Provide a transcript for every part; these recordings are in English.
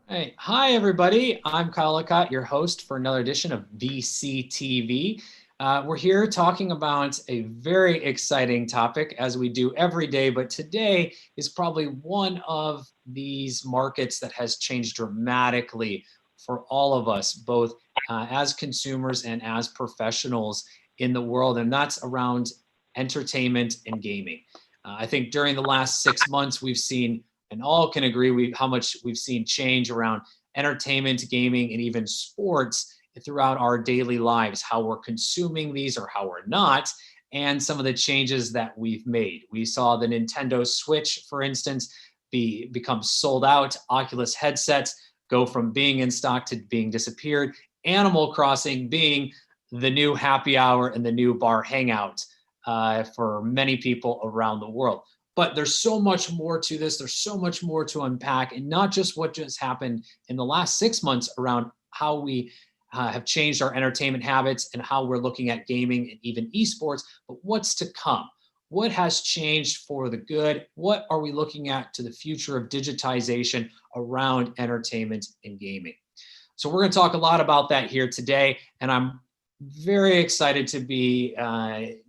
Hey, hi everybody. I'm Kyle Lecott, your host for another edition of VCTV. We're here talking about a very exciting topic as we do every day, but today is probably one of these markets that has changed dramatically for all of us, both as consumers and as professionals in the world, and that's around entertainment and gaming. I think during the last 6 months, we've seen and all can agree how much we've seen change around entertainment, gaming, and even sports throughout our daily lives, how we're consuming these or how we're not, and some of the changes that we've made. We saw the Nintendo Switch, for instance, become sold out. Oculus headsets go from being in stock to being disappeared. Animal Crossing being the new happy hour and the new bar hangout for many people around the world. But there's so much more to this. There's so much more to unpack, and not just what just happened in the last 6 months around how we have changed our entertainment habits and how we're looking at gaming and even esports, but what's to come. What has changed for the good? What are we looking at to the future of digitization around entertainment and gaming? So we're going to talk a lot about that here today, and I'm very excited to be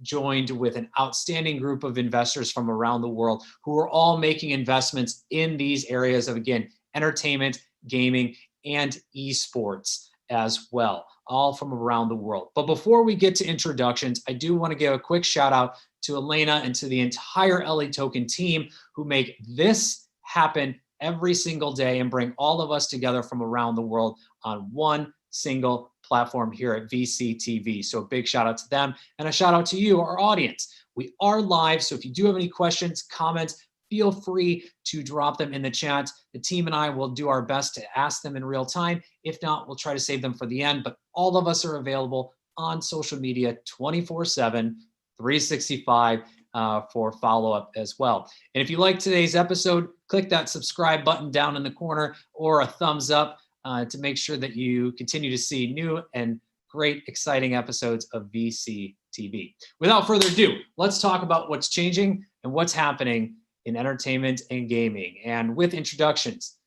joined with an outstanding group of investors from around the world who are all making investments in these areas of, again, entertainment, gaming, and esports as well, all from around the world. But before we get to introductions, I do want to give a quick shout out to Elena and to the entire LA Token team who make this happen every single day and bring all of us together from around the world on one single platform here at VCTV. So a big shout out to them and a shout out to you, our audience. We are live, so if you do have any questions, comments, feel free to drop them in the chat. The team and I will do our best to ask them in real time. If not, we'll try to save them for the end, but all of us are available on social media 24/7, 365 for follow-up as well. And if you like today's episode, click that subscribe button down in the corner or a thumbs up to make sure that you continue to see new and great, exciting episodes of VCTV. Without further ado, let's talk about what's changing and what's happening in entertainment and gaming. And with introductions,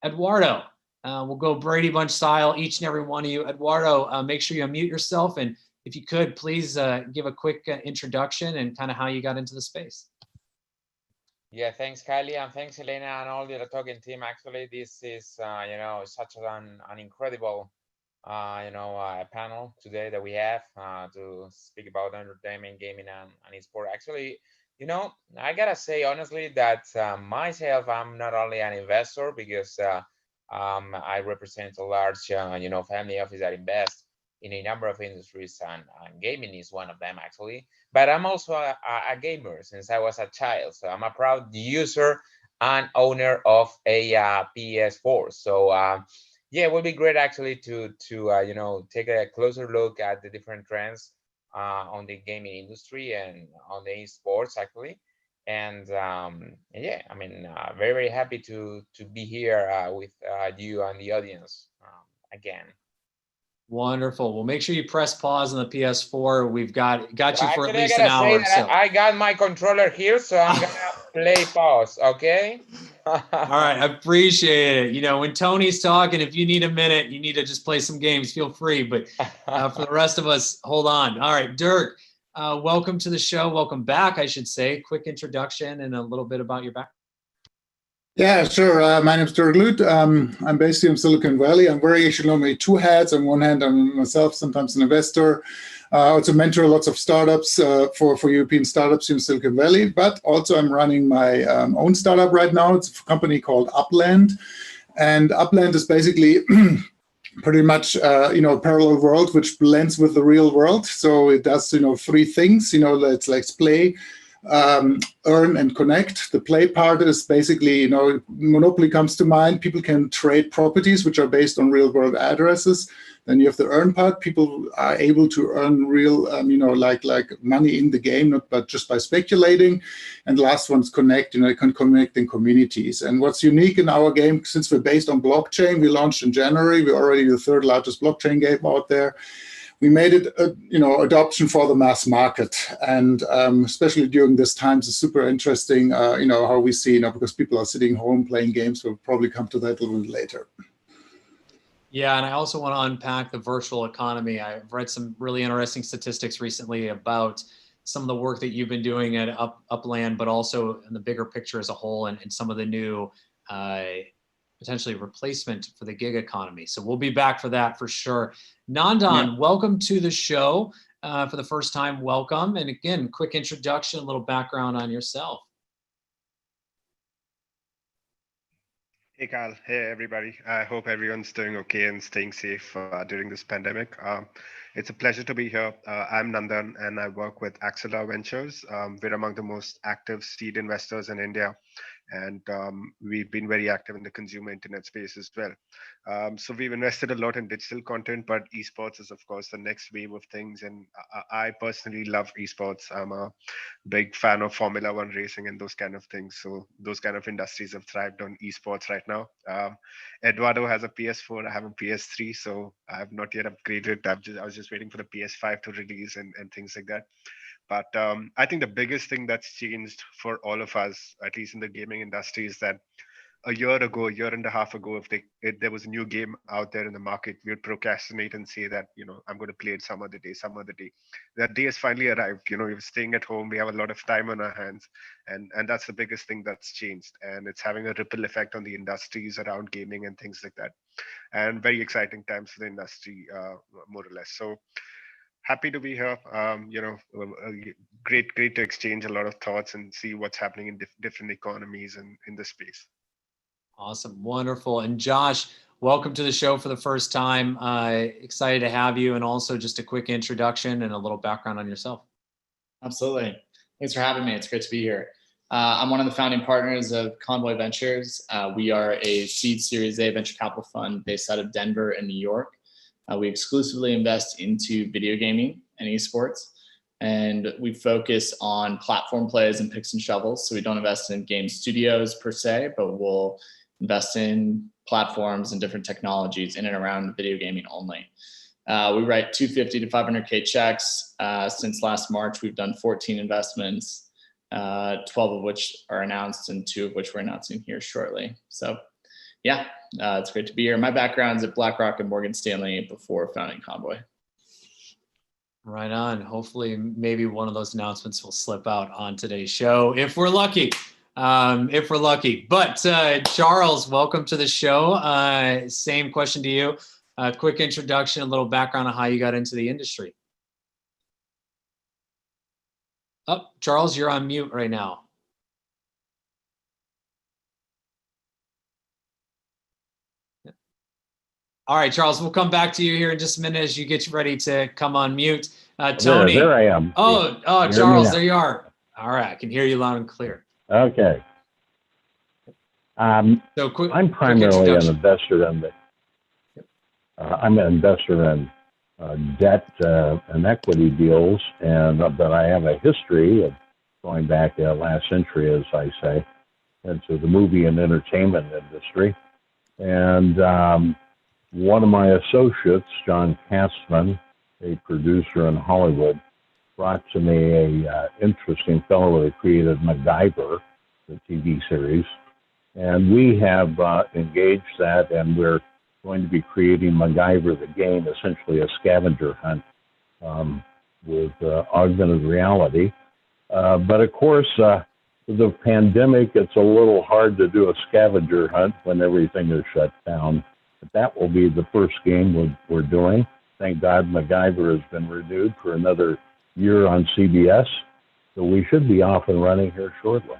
Eduardo, we'll go Brady Bunch style, each and every one of you. Eduardo, make sure you unmute yourself. And if you could, please give a quick introduction and kind of how you got into the space. Yeah, thanks, Kylie, and thanks, Elena, and all the talking team. Actually, this is, such an incredible, panel today that we have to speak about entertainment, gaming, and esports. Actually, I gotta say honestly that myself, I'm not only an investor because I represent a large, family office that invests in a number of industries, and gaming is one of them actually. But I'm also a gamer since I was a child, so I'm a proud user and owner of a PS4. So yeah, it would be great actually to take a closer look at the different trends on the gaming industry and on the esports actually. And yeah, I mean, very happy to be here with you and the audience again. Wonderful. Well, make sure you press pause on the PS4. We've got you for at Actually, I least an gotta say hour. that So I got my controller here, so I'm gonna play pause, okay? all right, I appreciate it. When Tony's talking, if you need a minute, you need to just play some games, feel free. But for the rest of us, hold on. All right, Dirk, welcome to the show. Welcome back, I should say. Quick introduction and a little bit about your background. Yeah, sure. My name's Dirk Lute. I'm based here in Silicon Valley. I'm very actually normally two hats. On one hand, I'm myself, sometimes an investor. Also mentor lots of startups for European startups in Silicon Valley. But also I'm running my own startup right now. It's a company called Upland. And Upland is basically pretty much a parallel world which blends with the real world. So it does three things. It's like play, earn, and connect. The play part is basically, Monopoly comes to mind. People can trade properties which are based on real world addresses. Then you have the earn part. People are able to earn real, like money in the game, but just by speculating. And the last one's connect. You can connect in communities. And what's unique in our game, since we're based on blockchain, we launched in January. We're already the third largest blockchain game out there. We made it, adoption for the mass market, and especially during this time, it's super interesting, how we see, because people are sitting home playing games. We'll probably come to that a little bit later. Yeah, and I also want to unpack the virtual economy. I've read some really interesting statistics recently about some of the work that you've been doing at Upland, but also in the bigger picture as a whole, and some of the new uh, potentially replacement for the gig economy. So we'll be back for that for sure. Nandan, welcome to the show. For the first time, welcome. And again, quick introduction, a little background on yourself. Hey, Kyle. Hey, everybody. I hope everyone's doing okay and staying safe during this pandemic. It's a pleasure to be here. I'm Nandan, and I work with Axela Ventures. We're among the most active seed investors in India, and we've been very active in the consumer internet space as well. So we've invested a lot in digital content, but esports is, of course, the next wave of things. And I personally love esports. I'm a big fan of Formula One racing and those kind of things. So those kind of industries have thrived on esports right now. Eduardo has a PS4. I have a PS3, so I have not yet upgraded. I was just waiting for the PS5 to release and things like that. But I think the biggest thing that's changed for all of us, at least in the gaming industry, is that a year and a half ago, if there was a new game out there in the market, we would procrastinate and say that, I'm going to play it some other day, some other day. That day has finally arrived. We're staying at home. We have a lot of time on our hands, and that's the biggest thing that's changed. And it's having a ripple effect on the industries around gaming and things like that. And very exciting times for the industry, more or less. So happy to be here. Great to exchange a lot of thoughts and see what's happening in different economies and in this space. Awesome. Wonderful. And Josh, welcome to the show for the first time. Excited to have you. And also just a quick introduction and a little background on yourself. Absolutely. Thanks for having me. It's great to be here. I'm one of the founding partners of Convoy Ventures. We are a seed Series A venture capital fund based out of Denver and New York. We exclusively invest into video gaming and esports. And we focus on platform plays and picks and shovels. So we don't invest in game studios per se, but we'll invest in platforms and different technologies in and around video gaming only. We write 250 to 500K checks. Since last March, we've done 14 investments, 12 of which are announced and 2 of which we're announcing here shortly. So yeah, it's great to be here. My background's at BlackRock and Morgan Stanley before founding Convoy. Right on. Hopefully, maybe one of those announcements will slip out on today's show if we're lucky. But Charles, welcome to the show. Same question to you. Quick introduction, a little background on how you got into the industry. Oh, Charles, you're on mute right now. All right, Charles, we'll come back to you here in just a minute as you get ready to come on mute. Tony. There I am. Oh, Charles, there you are. All right, I can hear you loud and clear. Okay. I'm primarily an investor in I'm an investor in debt and equity deals, but I have a history of going back last century, as I say, into the movie and entertainment industry. And one of my associates, John Katzman, a producer in Hollywood, brought to me a interesting fellow that created MacGyver, the TV series. And we have engaged that, and we're going to be creating MacGyver the game, essentially a scavenger hunt with augmented reality. But of course, the pandemic, it's a little hard to do a scavenger hunt when everything is shut down. But that will be the first game we're doing. Thank God MacGyver has been renewed for another year on CBS. So we should be off and running here shortly.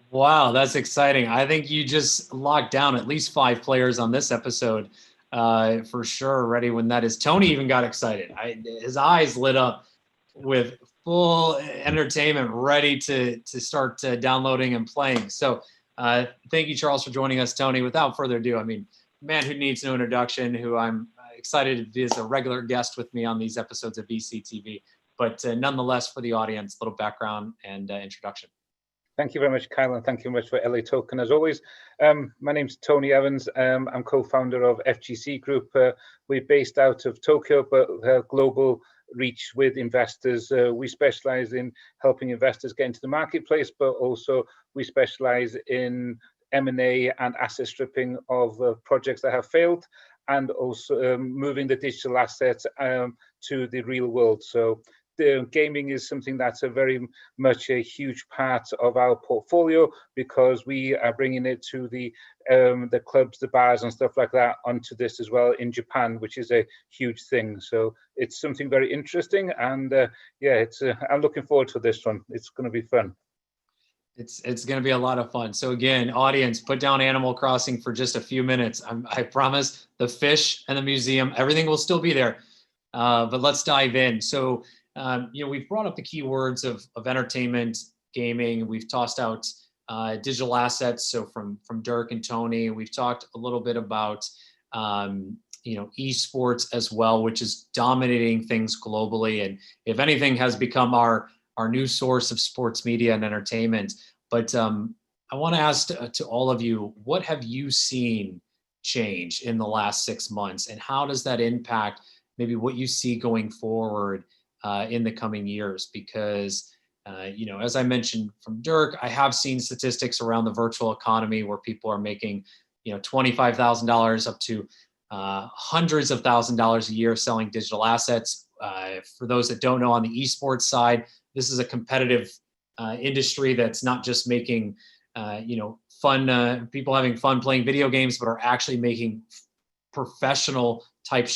Wow, that's exciting. I think you just locked down at least 5 players on this episode for sure. Ready when that is. Tony even got excited. His eyes lit up with full entertainment, ready to start downloading and playing. So thank you, Charles, for joining us, Tony. Without further ado, I mean, man who needs no introduction, who I'm excited to be as a regular guest with me on these episodes of VCTV. But nonetheless, for the audience, a little background and introduction. Thank you very much, Kyle, and thank you very much for LA Token as always. My name's Tony Evans. I'm co-founder of FGC Group. We're based out of Tokyo, but global reach with investors. We specialize in helping investors get into the marketplace, but also we specialize in M&A and asset stripping of projects that have failed, and also moving the digital assets to the real world. So the gaming is something that's a very much a huge part of our portfolio, because we are bringing it to the clubs, the bars and stuff like that onto this as well in Japan, which is a huge thing. So it's something very interesting, and yeah, it's I'm looking forward to this one. It's going to be fun. It's going to be a lot of fun. So again, audience, put down Animal Crossing for just a few minutes. I promise the fish and the museum, everything will still be there. But let's dive in. So, we've brought up the keywords of entertainment, gaming. We've tossed out digital assets. So from Dirk and Tony, we've talked a little bit about, eSports as well, which is dominating things globally. And if anything has become our new source of sports media and entertainment. But I want to ask to all of you, what have you seen change in the last 6 months, and how does that impact maybe what you see going forward in the coming years? Because, as I mentioned from Dirk, I have seen statistics around the virtual economy where people are making, $25,000 up to hundreds of $1,000s a year selling digital assets. For those that don't know, on the eSports side, this is a competitive industry that's not just making, fun, people having fun playing video games, but are actually making professional type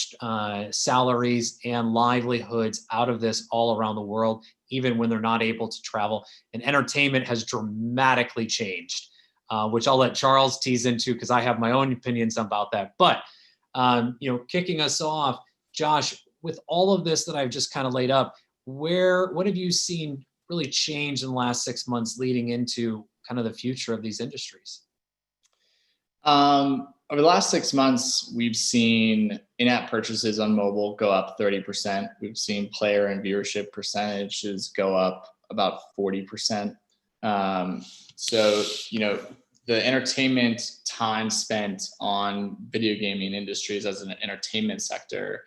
salaries and livelihoods out of this all around the world, even when they're not able to travel. And entertainment has dramatically changed, which I'll let Charles tease into because I have my own opinions about that. But, kicking us off, Josh, with all of this that I've just kind of laid up, what have you seen really change in the last 6 months leading into kind of the future of these industries? Over the last 6 months, we've seen in-app purchases on mobile go up 30%. We've seen player and viewership percentages go up about 40%. So, the entertainment time spent on video gaming industries as an entertainment sector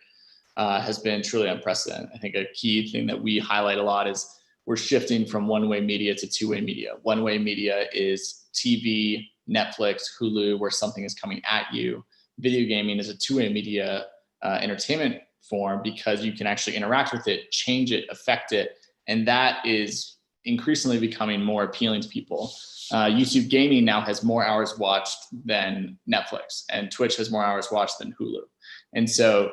has been truly unprecedented. I think a key thing that we highlight a lot is we're shifting from one-way media to two-way media. One-way media is TV, Netflix, Hulu, where something is coming at you. Video gaming is a two-way media entertainment form because you can actually interact with it, change it, affect it, and that is increasingly becoming more appealing to people. YouTube gaming now has more hours watched than Netflix, and Twitch has more hours watched than Hulu. And so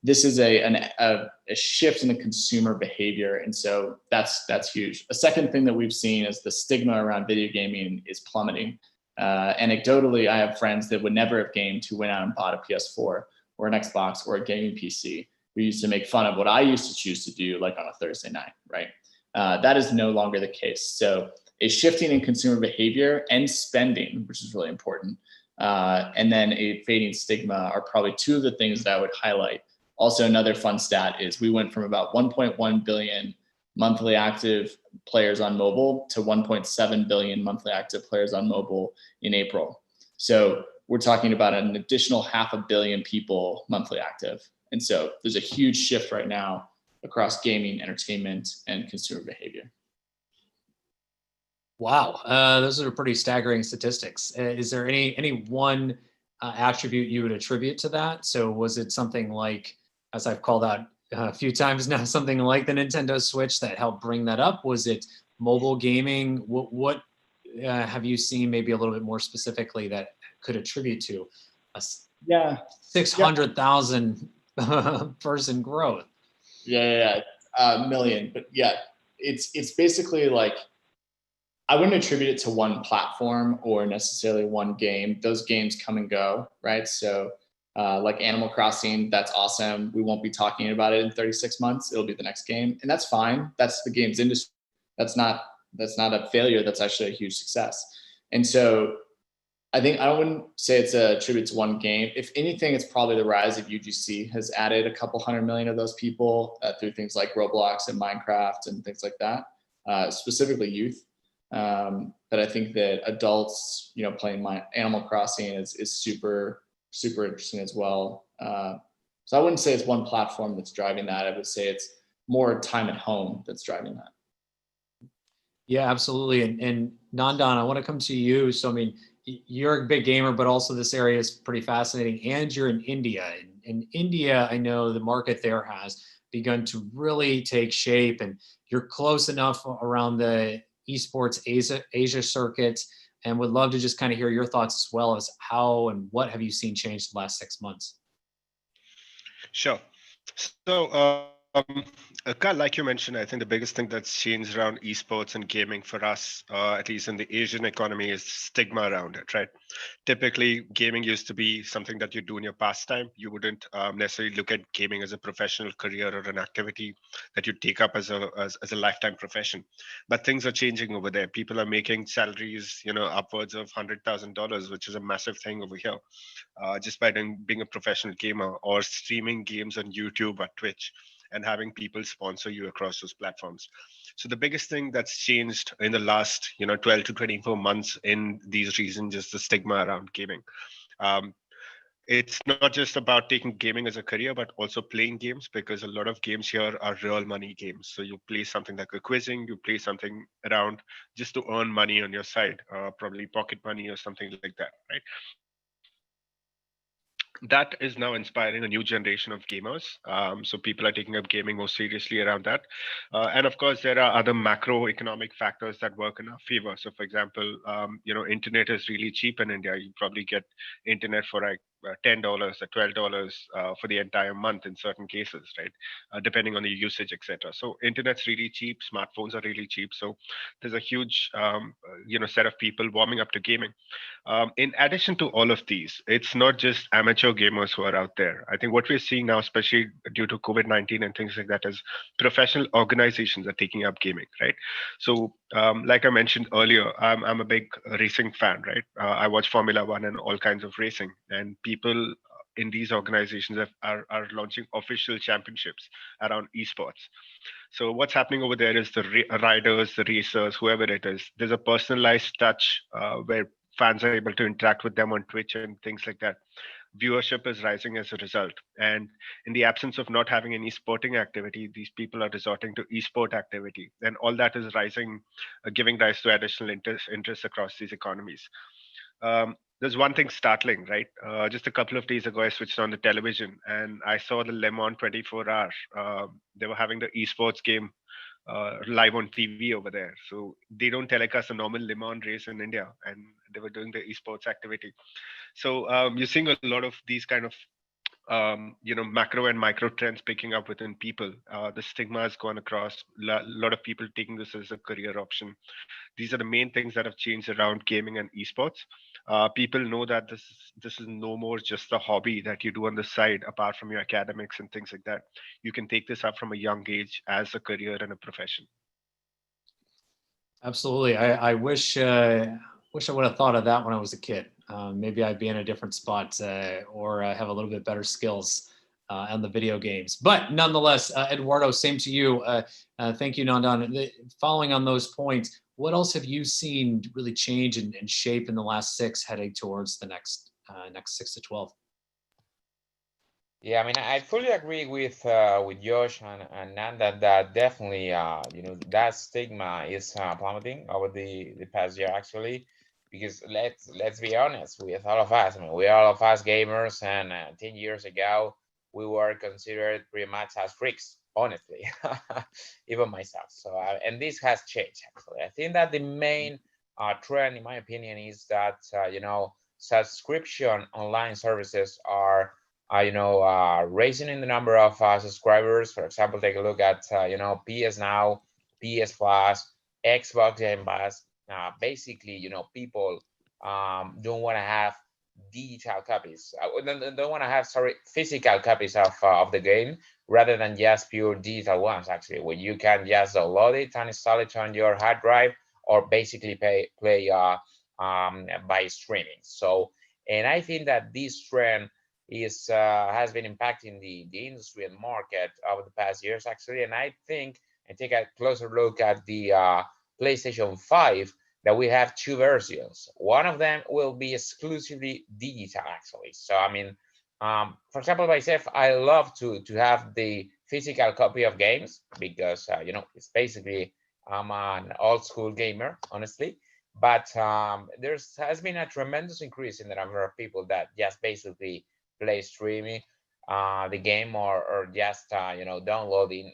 this is a shift in the consumer behavior. And so that's huge. A second thing that we've seen is the stigma around video gaming is plummeting. Anecdotally, I have friends that would never have gamed who went out and bought a PS4 or an Xbox or a gaming PC. We used to make fun of what I used to choose to do, like on a Thursday night, right? That is no longer the case. So a shifting in consumer behavior and spending, which is really important, and then a fading stigma are probably two of the things that I would highlight. Also, another fun stat is we went from about 1.1 billion monthly active players on mobile to 1.7 billion monthly active players on mobile in April. So we're talking about an additional 500 million people monthly active. And so there's a huge shift right now across gaming, entertainment, and consumer behavior. Wow, those are pretty staggering statistics. Is there any one attribute you would attribute to that? So was it something like, as I've called out a few times now, something like the Nintendo Switch that helped bring that up? Was it mobile gaming? What have you seen maybe a little bit more specifically that could attribute to a 600,000 person growth? Million. But yeah, it's basically like, I wouldn't attribute it to one platform or necessarily one game. Those games come and go, right? So like Animal Crossing, that's awesome. We won't be talking about it in 36 months. It'll be the next game, and that's fine. That's the games industry. That's not a failure. That's actually a huge success. And so I wouldn't say it's a tribute to one game. If anything, it's probably the rise of UGC has added a couple 100 million of those people through things like Roblox and Minecraft and things like that, specifically youth. But I think that adults, playing Animal Crossing is super, super interesting as well. So I wouldn't say it's one platform that's driving that. I would say it's more time at home that's driving that. Yeah, absolutely. And Nandan, I want to come to you. So, you're a big gamer, but also this area is pretty fascinating. And you're in India. In India, I know the market there has begun to really take shape, and you're close enough around the eSports Asia circuit, and would love to just kind of hear your thoughts as well as how and what have you seen change the last 6 months? Sure. So, Kyle, like you mentioned, I think the biggest thing that's changed around esports and gaming for us, at least in the Asian economy, is stigma around it, right? Typically, gaming used to be something that you do in your pastime. You wouldn't necessarily look at gaming as a professional career or an activity that you take up as a lifetime profession. But things are changing over there. People are making salaries, upwards of $100,000, which is a massive thing over here, just by being a professional gamer or streaming games on YouTube or Twitch and having people sponsor you across those platforms. So the biggest thing that's changed in the last 12 to 24 months in these regions is the stigma around gaming. It's not just about taking gaming as a career, but also playing games, because a lot of games here are real money games. So you play something like a quizzing, you play something around just to earn money on your side, probably pocket money or something like that, right? That is now inspiring a new generation of gamers. So people are taking up gaming more seriously around that. And of course, there are other macroeconomic factors that work in our favor. So for example, internet is really cheap in India. You probably get internet for like $10 or $12 for the entire month in certain cases, right? Depending on the usage, etc. So internet's really cheap. Smartphones are really cheap. So there's a huge, set of people warming up to gaming. In addition to all of these, it's not just amateur gamers who are out there. I think what we're seeing now, especially due to COVID-19 and things like that, is professional organizations are taking up gaming, right? So, like I mentioned earlier, I'm a big racing fan, right? I watch Formula One and all kinds of racing, and people in these organizations are launching official championships around esports. So what's happening over there is the riders, the racers, whoever it is, there's a personalized touch where fans are able to interact with them on Twitch and things like that. Viewership is rising as a result. And in the absence of not having any sporting activity, these people are resorting to esport activity. And all that is rising, giving rise to additional interest across these economies. There's one thing startling, right? Just a couple of days ago, I switched on the television and I saw the Le Mans 24 hour. They were having the esports game live on TV over there. So they don't telecast a normal Le Mans race in India, and they were doing the esports activity. So you're seeing a lot of these kind of macro and micro trends picking up within people. The stigma has gone across. A lot of people taking this as a career option. These are the main things that have changed around gaming and esports. People know that this is no more just a hobby that you do on the side apart from your academics and things like that. You can take this up from a young age as a career and a profession. Absolutely. I wish I would have thought of that when I was a kid. Maybe I'd be in a different spot or have a little bit better skills on the video games. But nonetheless, Eduardo, same to you. Thank you, Nandan. Following on those points, what else have you seen really change and shape in the last 6 heading towards the next 6 to 12? Yeah, I mean, I fully agree with Josh and Nanda that definitely that stigma is plummeting over the past year, actually, because let's be honest with all of us. I mean, we're all of us gamers, and 10 years ago we were considered pretty much as freaks, honestly, even myself. So and this has changed, actually. I think that the main trend, in my opinion, is that subscription online services are raising in the number of subscribers. For example, take a look at PS Now, PS Plus, Xbox Game Pass. Basically, people don't want to have digital copies. Don't want to have physical copies of the game rather than just pure digital ones. Actually, where you can just download it and install it on your hard drive, or basically play by streaming. So, and I think that this trend has been impacting the industry and market over the past years, actually. And I think, and take a closer look at the PlayStation 5, that we have 2 versions. One of them will be exclusively digital, actually. So I mean, for example, myself, I love to have the physical copy of games because it's basically I'm an old school gamer, honestly. but has been a tremendous increase in the number of people that just basically play streaming the game, or just downloading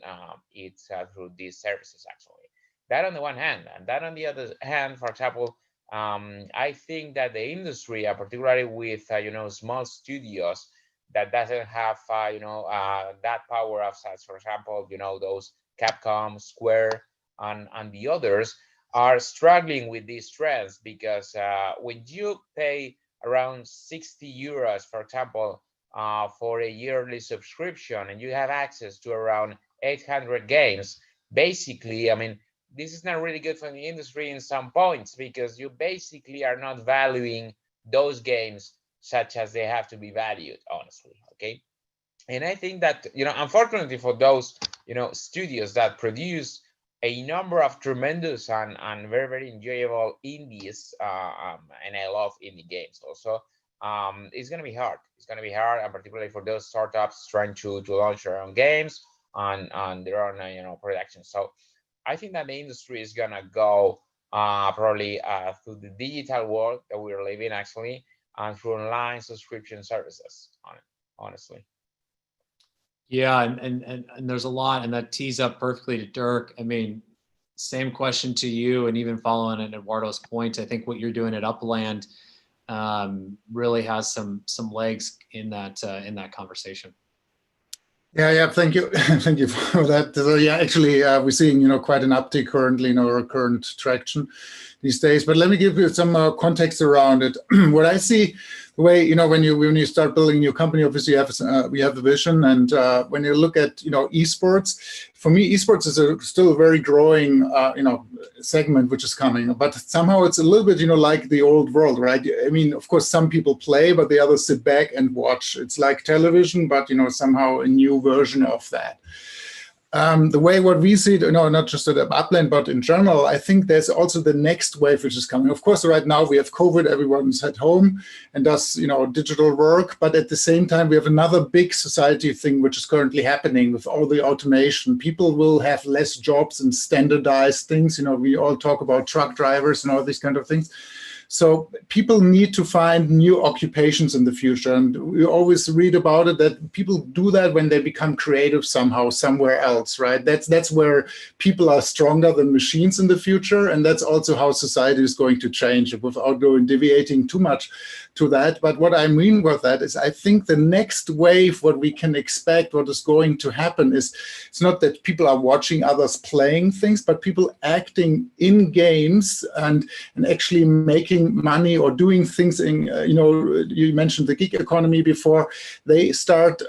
it through these services. Actually, that on the one hand, and that on the other hand, for example, I think that the industry, particularly with small studios that doesn't have that power of size, for example, those Capcom, Square, and the others, are struggling with these trends, because when you pay around 60 euros, for example, for a yearly subscription, and you have access to around 800 games, basically, I mean, this is not really good for the industry in some points, because you basically are not valuing those games such as they have to be valued, honestly. Okay. And I think that, unfortunately for those, studios that produce a number of tremendous and very, very enjoyable indies, and I love indie games also, it's going to be hard. It's going to be hard, and particularly for those startups trying to launch their own games on their own, production. So I think that the industry is going to go probably through the digital world that we're living, actually, and through online subscription services, honestly. Yeah, and there's a lot, and that tees up perfectly to Dirk. I mean, same question to you, and even following on Eduardo's point, I think what you're doing at Upland really has some legs in that conversation. Yeah, thank you, thank you for that. So yeah, actually, we're seeing quite an uptick currently in our current traction these days. But let me give you some context around it. What I see, the way when you start building a new company, obviously we have the vision, and when you look at eSports, for me, eSports is still a very growing segment which is coming, but somehow it's a little bit like the old world, right? I mean, of course, some people play, but the others sit back and watch. It's like television, but somehow a new version of that. The way what we see it, not just at Upland, but in general, I think there's also the next wave which is coming. Of course, right now we have COVID, everyone's at home and does digital work, but at the same time we have another big society thing which is currently happening with all the automation. People will have less jobs and standardized things. We all talk about truck drivers and all these kind of things. So people need to find new occupations in the future. And we always read about it that people do that when they become creative somehow, somewhere else, right? That's where people are stronger than machines in the future. And that's also how society is going to change, without deviating too much to that. But what I mean with that is I think the next wave, what we can expect, what is going to happen is it's not that people are watching others playing things, but people acting in games and actually making money or doing things in, you mentioned the gig economy before. They start,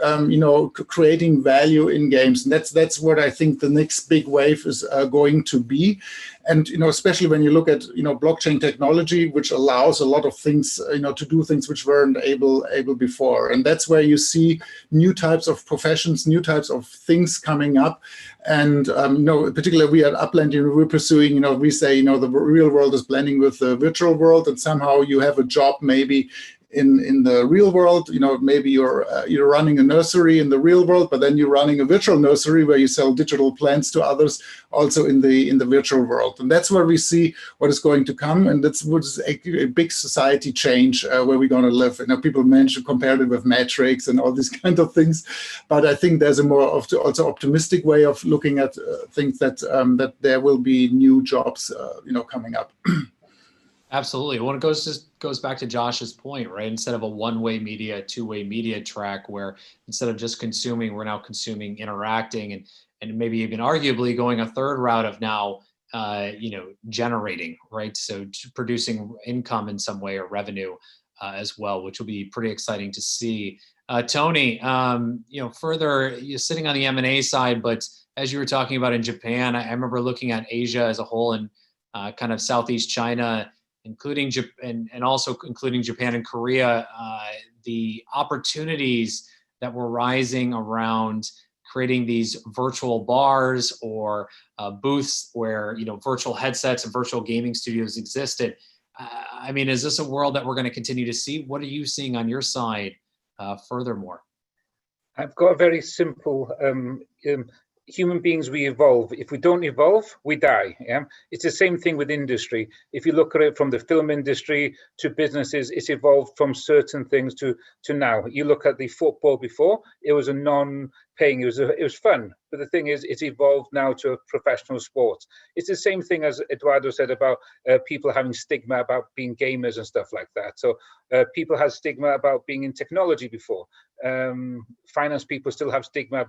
creating value in games. And that's what I think the next big wave is going to be. And, especially when you look at, blockchain technology, which allows a lot of things, to do things which weren't able before. And that's where you see new types of professions, new types of things coming up. And, particularly we at Upland, we're pursuing, we say, the real world is blending with the virtual world, and somehow you have a job maybe in the real world. Maybe you're running a nursery in the real world, but then you're running a virtual nursery where you sell digital plants to others also in the virtual world. And that's where we see what is going to come, and that's what is a big society change where we're going to live. People compared it with Matrix and all these kind of things, but I think there's a more also optimistic way of looking at things that there will be new jobs coming up. Absolutely. Well, it goes back to Josh's point, right? Instead of a one-way media, two-way media track, where instead of just consuming, we're now consuming, interacting, and maybe even arguably going a third route of now, generating, right? So producing income in some way, or revenue as well, which will be pretty exciting to see. Tony, further, you're sitting on the M&A side, but as you were talking about in Japan, I remember looking at Asia as a whole and kind of Southeast China, including Japan, and also including Japan and Korea, the opportunities that were rising around creating these virtual bars or booths where virtual headsets and virtual gaming studios existed. I mean, is this a world that we're going to continue to see? What are you seeing on your side? Furthermore, I've got a very simple human beings, we evolve. If we don't evolve, we die. Yeah, it's the same thing with industry. If you look at it from the film industry to businesses, it's evolved from certain things to now. You look at the football before; it was a non-paying. It was fun, but the thing is, it's evolved now to a professional sport. It's the same thing as Eduardo said about people having stigma about being gamers and stuff like that. So people had stigma about being in technology before. Finance people still have stigma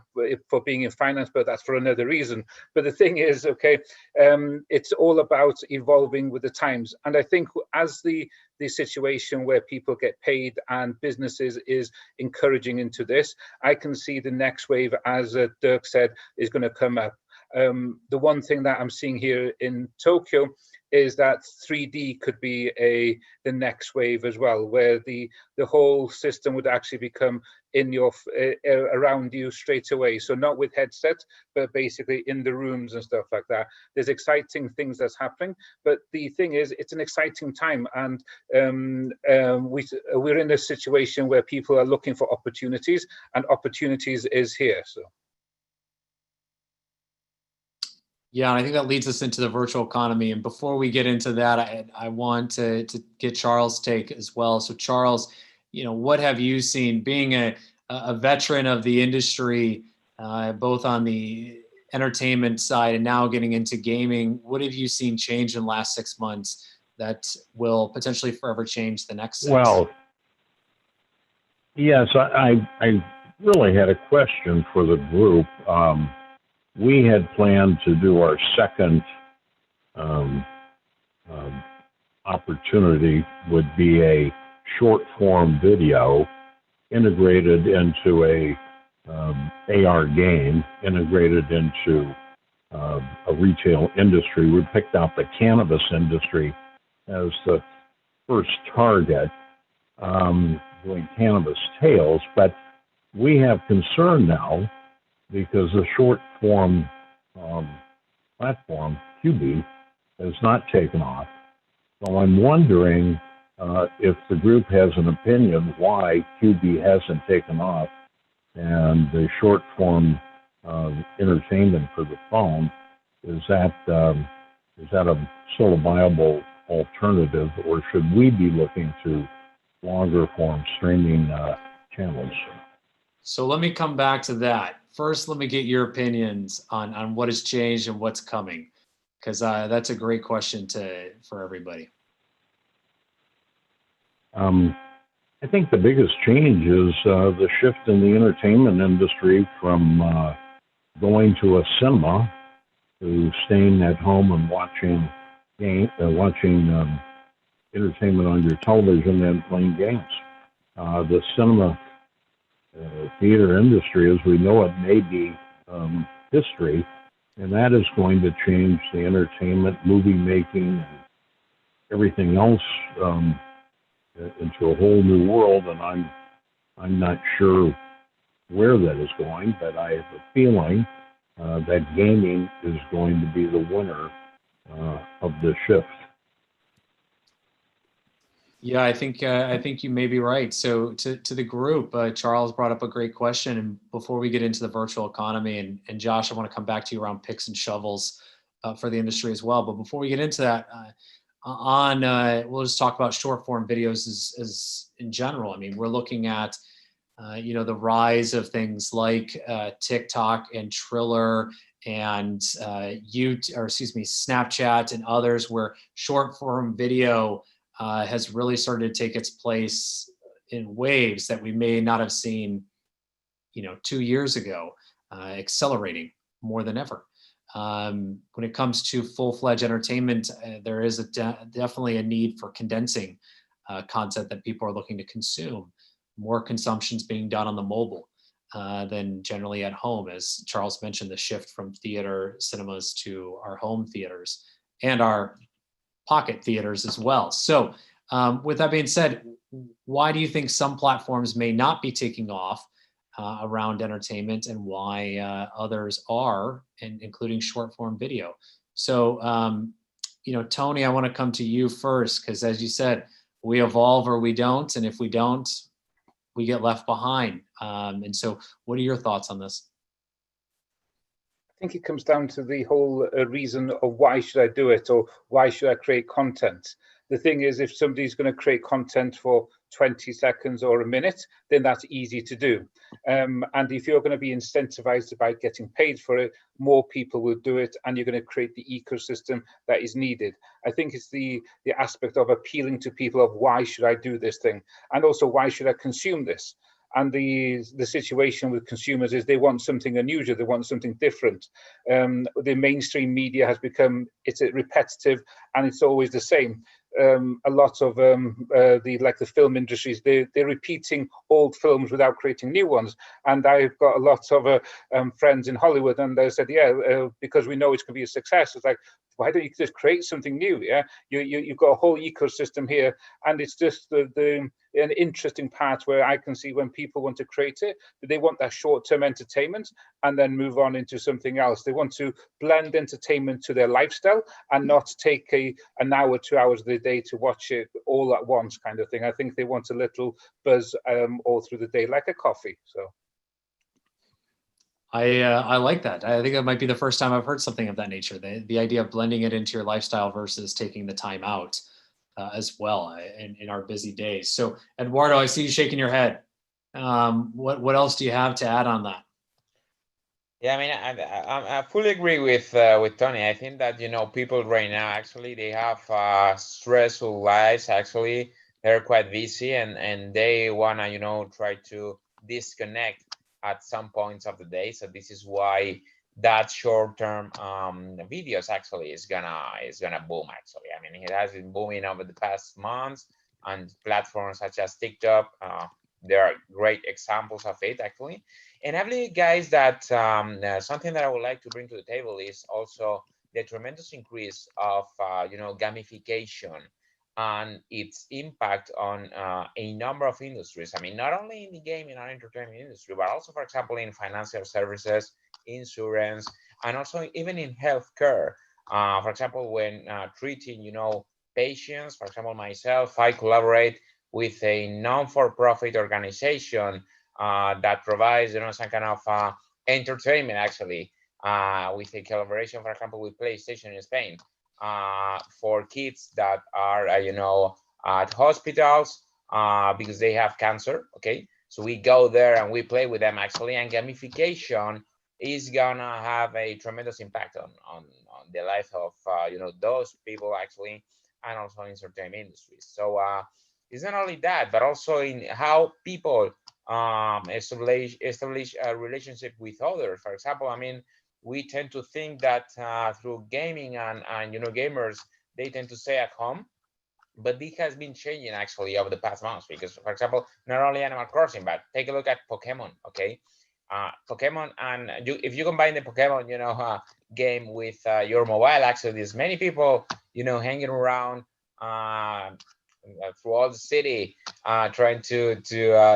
for being in finance, but that's for another reason. But the thing is, okay, it's all about evolving with the times. And I think as the situation where people get paid and businesses is encouraging into this, I can see the next wave, as Dirk said, is going to come up. The one thing that I'm seeing here in Tokyo is that 3D could be the next wave as well, where the whole system would actually become in your around you straight away. So not with headsets, but basically in the rooms and stuff like that. There's exciting things that's happening, but the thing is, it's an exciting time, and we're in a situation where people are looking for opportunities, and opportunities is here. So. Yeah, and I think that leads us into the virtual economy. And before we get into that, I want to get Charles' take as well. So Charles, what have you seen being a veteran of the industry, both on the entertainment side and now getting into gaming? What have you seen change in the last 6 months that will potentially forever change the next 6? Well, yes, I really had a question for the group. We had planned to do our second opportunity would be a short form video integrated into a AR game, integrated into a retail industry. We picked out the cannabis industry as the first target, doing cannabis tales, but we have concern now because the short form platform, QB, has not taken off. So I'm wondering if the group has an opinion why QB hasn't taken off, and the short form entertainment for the phone, is that a still a viable alternative, or should we be looking to longer form streaming channels? So let me come back to that. First, let me get your opinions on what has changed and what's coming, because that's a great question for everybody. I think the biggest change is the shift in the entertainment industry from going to a cinema to staying at home and watching entertainment on your television and playing games. The cinema theater industry, as we know it, may be history, and that is going to change the entertainment, movie making, and everything else into a whole new world. And I'm not sure where that is going, but I have a feeling that gaming is going to be the winner of the shift. Yeah, I think you may be right. So to the group, Charles brought up a great question. And before we get into the virtual economy, and Josh, I want to come back to you around picks and shovels for the industry as well. But before we get into that, we'll just talk about short form videos as in general. I mean, we're looking at the rise of things like TikTok and Triller and Snapchat and others, where short form video has really started to take its place in waves that we may not have seen, 2 years ago, accelerating more than ever. When it comes to full-fledged entertainment, there is definitely a need for condensing content that people are looking to consume. More consumption's being done on the mobile than generally at home, as Charles mentioned, the shift from theater cinemas to our home theaters and our pocket theaters as well. So with that being said, why do you think some platforms may not be taking off around entertainment, and why others are, and including short form video? So, Tony, I want to come to you first, because as you said, we evolve or we don't. And if we don't, we get left behind. And so what are your thoughts on this? think it comes down to the whole reason of why should I do it, or why should I create content. The thing is, if somebody's going to create content for 20 seconds or a minute, then that's easy to do. And if you're going to be incentivized by getting paid for it, more people will do it, and you're going to create the ecosystem that is needed. I think it's the aspect of appealing to people of why should I do this thing, and also why should I consume this. And the situation with consumers is they want something unusual, they want something different. The mainstream media has become, it's repetitive, and it's always the same. A lot of the film industries, they're repeating old films without creating new ones. And I've got a lot of friends in Hollywood, and they said, because we know it's going to be a success. It's like, why don't you just create something new? Yeah, you've got a whole ecosystem here, and it's just an interesting part where I can see when people want to create it, but they want that short-term entertainment and then move on into something else. They want to blend entertainment to their lifestyle and not take an hour, 2 hours of the day to watch it all at once, kind of thing. I think they want a little buzz all through the day, like a coffee. So. I like that. I think that might be the first time I've heard something of that nature. The idea of blending it into your lifestyle versus taking the time out as well in our busy days. So Eduardo, I see you shaking your head. What else do you have to add on that? Yeah, I mean, I fully agree with Tony. I think that, you know, people right now actually they have stressful lives. Actually, they're quite busy, and they wanna, you know, try to disconnect at some points of the day. So this is why that short-term videos actually is gonna boom. Actually, I mean, it has been booming over the past months, and platforms such as TikTok, there are great examples of it actually. And I believe, guys, that something that I would like to bring to the table is also the tremendous increase of you know, gamification and its impact on a number of industries. I mean, not only in the gaming and entertainment industry, but also, for example, in financial services, insurance, and also even in healthcare. For example, when treating, you know, patients, for example, myself, I collaborate with a non-for-profit organization that provides, you know, some kind of entertainment actually, with a collaboration, for example, with PlayStation in Spain. For kids that are, you know, at hospitals because they have cancer. Okay, so we go there and we play with them actually, and gamification is gonna have a tremendous impact on the life of you know, those people actually, and also in certain industries. So it's not only that, but also in how people establish a relationship with others. For example, I mean, we tend to think that through gaming and you know, gamers, they tend to stay at home, but this has been changing actually over the past months, because, for example, not only Animal Crossing, but take a look at Pokemon. Okay, Pokemon, and if you combine the Pokemon, you know, game with your mobile, actually there's many people, you know, hanging around through all the city, trying to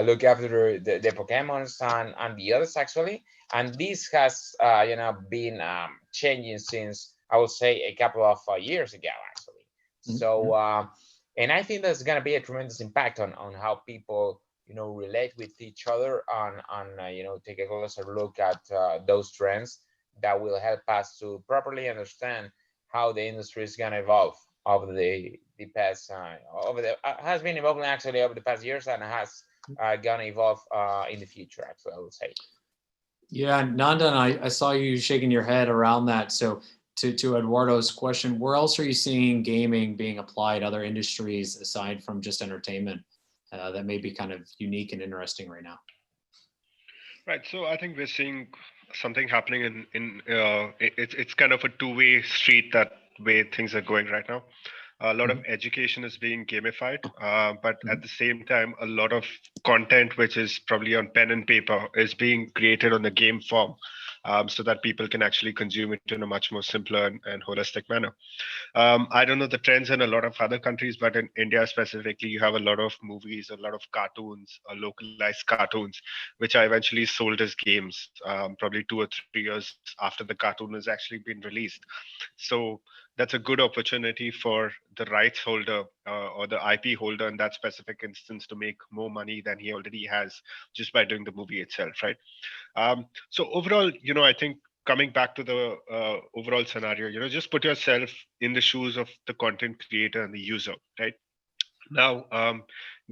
look after the Pokemons and the others actually. And this has you know, been changing since, I would say, a couple of years ago actually. So and I think there's going to be a tremendous impact on how people, you know, relate with each other, and you know, take a closer look at those trends that will help us to properly understand how the industry is going to evolve over the past has been evolving actually over the past years, and has gonna evolve in the future actually, I would say. Yeah, Nandan, I saw you shaking your head around that. So to Eduardo's question, where else are you seeing gaming being applied, other industries aside from just entertainment, that may be kind of unique and interesting right now? Right. So I think we're seeing something happening in it's kind of a two-way street, that way things are going right now. A lot of education is being gamified, but at the same time, a lot of content which is probably on pen and paper is being created on the game form, so that people can actually consume it in a much more simpler and holistic manner. I don't know the trends in a lot of other countries, but in India specifically, you have a lot of movies, a lot of cartoons, localized cartoons, which are eventually sold as games, probably 2 or 3 years after the cartoon has actually been released. So that's a good opportunity for the rights holder or the IP holder in that specific instance to make more money than he already has just by doing the movie itself, right? So overall, you know, I think coming back to the overall scenario, just put yourself in the shoes of the content creator and the user, right? Now,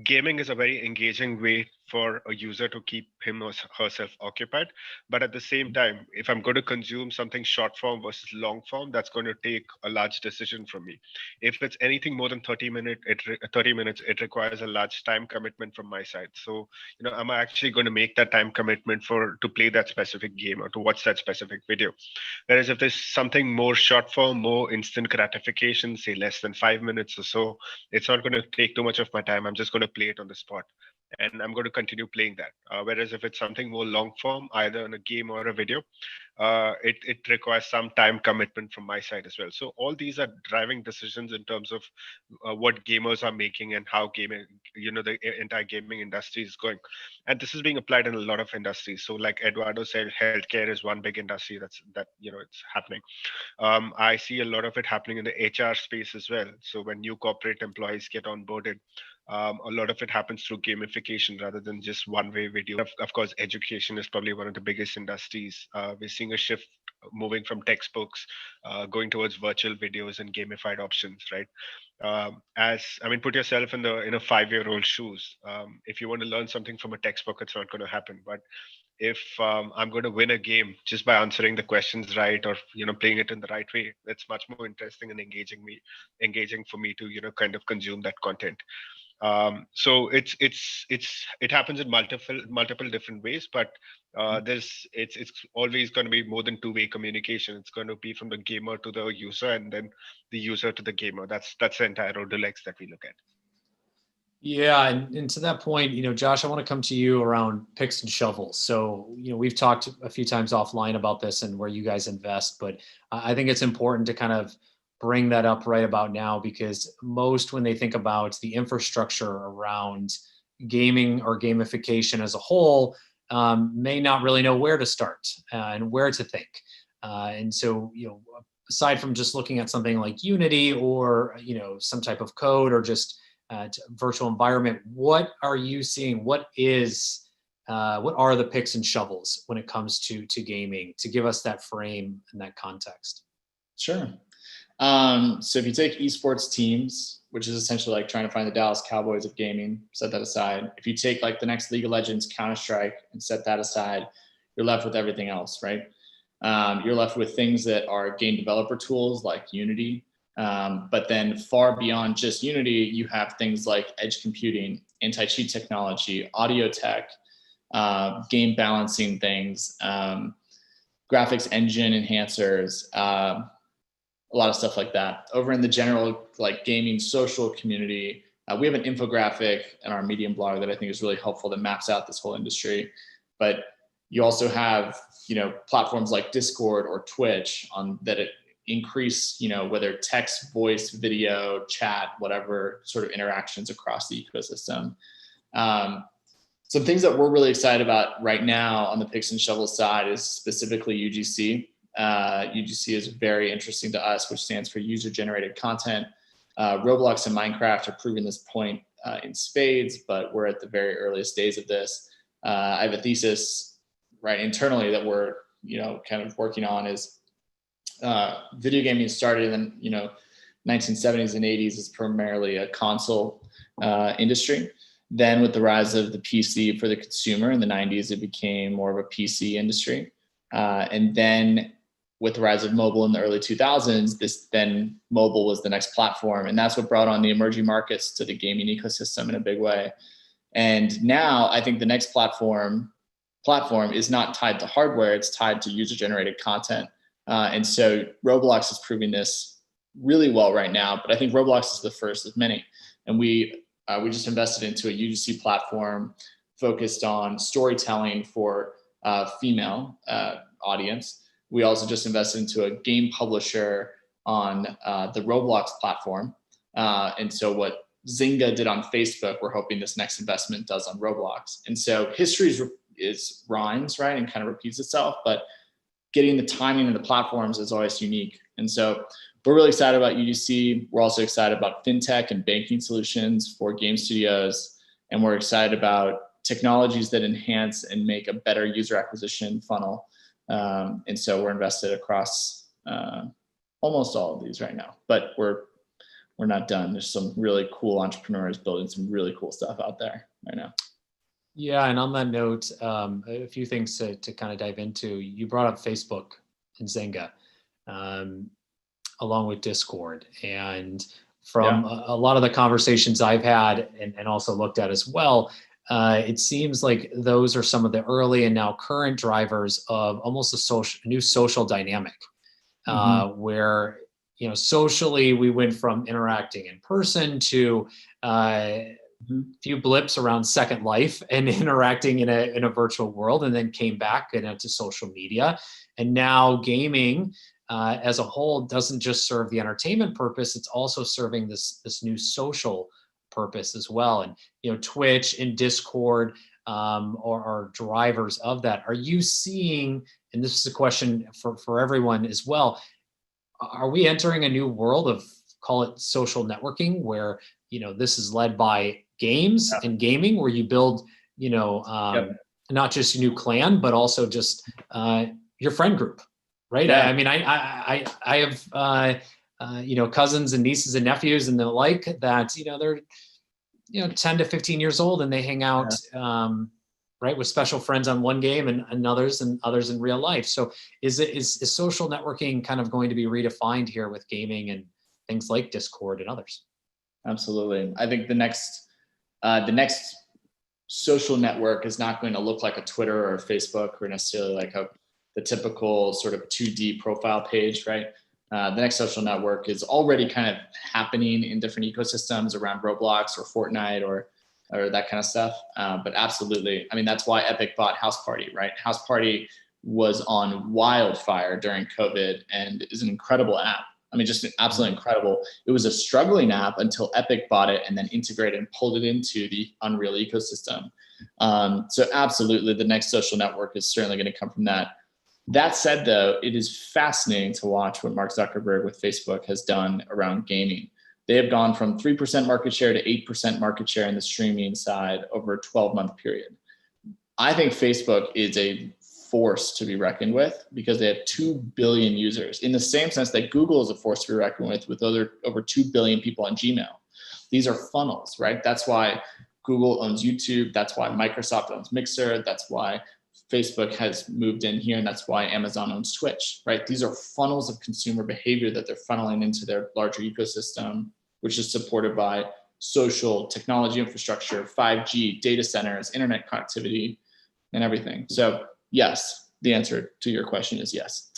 gaming is a very engaging way for a user to keep him or herself occupied. But at the same time, if I'm going to consume something short form versus long form, that's going to take a large decision from me. If it's anything more than 30 minutes, it requires a large time commitment from my side. So, am I actually going to make that time commitment to play that specific game or to watch that specific video? Whereas if there's something more short form, more instant gratification, say less than 5 minutes or so, it's not going to take too much of my time. I'm just going to play it on the spot, and I'm going to continue playing that. Whereas if it's something more long form, either in a game or a video, it requires some time commitment from my side as well. So all these are driving decisions in terms of what gamers are making and how gaming, the entire gaming industry is going. And this is being applied in a lot of industries. So like Eduardo said, healthcare is one big industry that it's happening. I see a lot of it happening in the HR space as well. So when new corporate employees get onboarded, a lot of it happens through gamification rather than just one-way video. Of course, education is probably one of the biggest industries. We're seeing a shift moving from textbooks, going towards virtual videos and gamified options, right? Put yourself in a 5-year-old shoes. If you want to learn something from a textbook, it's not going to happen. But if I'm going to win a game just by answering the questions right, or playing it in the right way, it's much more interesting and engaging for me to kind of consume that content. So it happens in multiple different ways, but it's always going to be more than two-way communication. It's going to be from the gamer to the user, and then the user to the gamer. That's the entire road to legs that we look at. Yeah, and to that point, Josh, I want to come to you around picks and shovels. So, we've talked a few times offline about this and where you guys invest, but I think it's important to kind of bring that up right about now, because most, when they think about the infrastructure around gaming or gamification as a whole, may not really know where to start and where to think. And so, aside from just looking at something like Unity or, some type of code or just virtual environment, what are you seeing? What are the picks and shovels when it comes to gaming, to give us that frame and that context? Sure. So if you take eSports teams, which is essentially like trying to find the Dallas Cowboys of gaming, set that aside. If you take like the next League of Legends, Counter-Strike, and set that aside, you're left with everything else, right? You're left with things that are game developer tools like Unity. But then far beyond just Unity, you have things like edge computing, anti-cheat technology, audio tech, game balancing things, graphics engine enhancers, a lot of stuff like that. Over in the general like gaming social community, we have an infographic in our Medium blog that I think is really helpful that maps out this whole industry. But you also have, platforms like Discord or Twitch that it increase, whether text, voice, video, chat, whatever sort of interactions across the ecosystem. Some things that we're really excited about right now on the picks and shovels side is specifically UGC. UGC is very interesting to us, which stands for user generated content. Roblox and Minecraft have proven this point in spades, but we're at the very earliest days of this. I have a thesis right internally that we're kind of working on is video gaming started in 1970s and 80s is primarily a console industry. Then with the rise of the PC for the consumer in the 90s, it became more of a PC industry. And then with the rise of mobile in the early 2000s, then mobile was the next platform. And that's what brought on the emerging markets to the gaming ecosystem in a big way. And now I think the next platform is not tied to hardware, it's tied to user-generated content. And so Roblox is proving this really well right now, but I think Roblox is the first of many. And we just invested into a UGC platform focused on storytelling for female audience. We also just invested into a game publisher on the Roblox platform. And so what Zynga did on Facebook, we're hoping this next investment does on Roblox. And so history is rhymes, right? And kind of repeats itself, but getting the timing of the platforms is always unique. And so we're really excited about UGC. We're also excited about fintech and banking solutions for game studios. And we're excited about technologies that enhance and make a better user acquisition funnel And so we're invested across almost all of these right now, but we're not done. There's some really cool entrepreneurs building some really cool stuff out there right now. Yeah, and on that note, a few things to kind of dive into. You brought up Facebook and Zynga, along with Discord. And from a lot of the conversations I've had and also looked at as well, it seems like those are some of the early and now current drivers of almost a new social dynamic, where, you know, socially we went from interacting in person to few blips around Second Life and interacting in a virtual world, and then came back into social media. And now gaming as a whole doesn't just serve the entertainment purpose, it's also serving this new social purpose as well. And, you know, Twitch and Discord are drivers of that. Are you seeing, and this is a question for everyone as well, are we entering a new world of, call it social networking, where, you know, this is led by games and gaming, where you build, you know, not just a new clan, but also just your friend group, right? Yeah. I mean, I have, you know, cousins and nieces and nephews and the like that, you know, they're, you know, 10 to 15 years old, and they hang out, right, with special friends on one game and others in real life. So is social networking kind of going to be redefined here with gaming and things like Discord and others? Absolutely. I think the next social network is not going to look like a Twitter or a Facebook or necessarily like the typical sort of 2D profile page, right? The next social network is already kind of happening in different ecosystems around Roblox or Fortnite or that kind of stuff. But absolutely, I mean, that's why Epic bought House Party, right? House Party was on wildfire during COVID and is an incredible app. I mean, just absolutely incredible. It was a struggling app until Epic bought it and then integrated and pulled it into the Unreal ecosystem. So absolutely, the next social network is certainly going to come from that. That said, though, it is fascinating to watch what Mark Zuckerberg with Facebook has done around gaming. They have gone from 3% market share to 8% market share in the streaming side over a 12-month period. I think Facebook is a force to be reckoned with because they have 2 billion users, in the same sense that Google is a force to be reckoned with over 2 billion people on Gmail. These are funnels, right? That's why Google owns YouTube. That's why Microsoft owns Mixer. That's why Facebook has moved in here, and that's why Amazon owns Twitch, right? These are funnels of consumer behavior that they're funneling into their larger ecosystem, which is supported by social technology infrastructure, 5G, data centers, internet connectivity, and everything. So yes, the answer to your question is yes.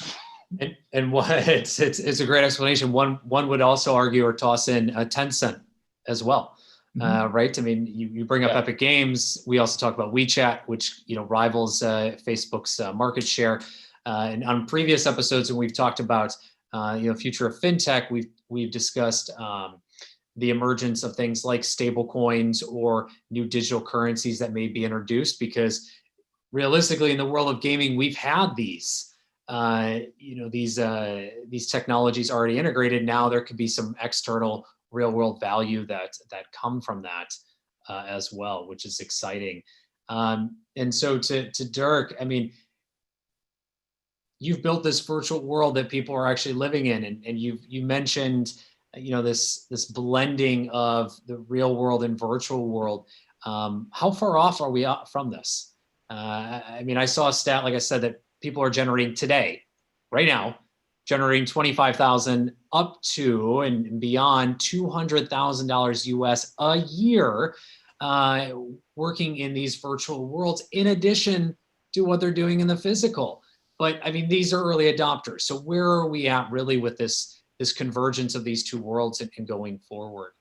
And what it's a great explanation. One would also argue or toss in Tencent as well. Right? I mean, you bring up Epic Games. We also talk about WeChat, which, you know, rivals Facebook's market share. And on previous episodes, when we've talked about you know, future of fintech, we've discussed the emergence of things like stable coins or new digital currencies that may be introduced, because realistically, in the world of gaming, we've had these. You know, these technologies already integrated. Now there could be some external real world value that come from that as well, which is exciting. And so to Dirk, I mean, you've built this virtual world that people are actually living in, and you mentioned, you know, this blending of the real world and virtual world. How far off are we from this? I mean, I saw a stat, like I said, that people are generating today, right now, generating $25,000 up to and beyond $200,000 US a year, working in these virtual worlds, in addition to what they're doing in the physical. But I mean, these are early adopters. So where are we at really with this convergence of these two worlds and going forward?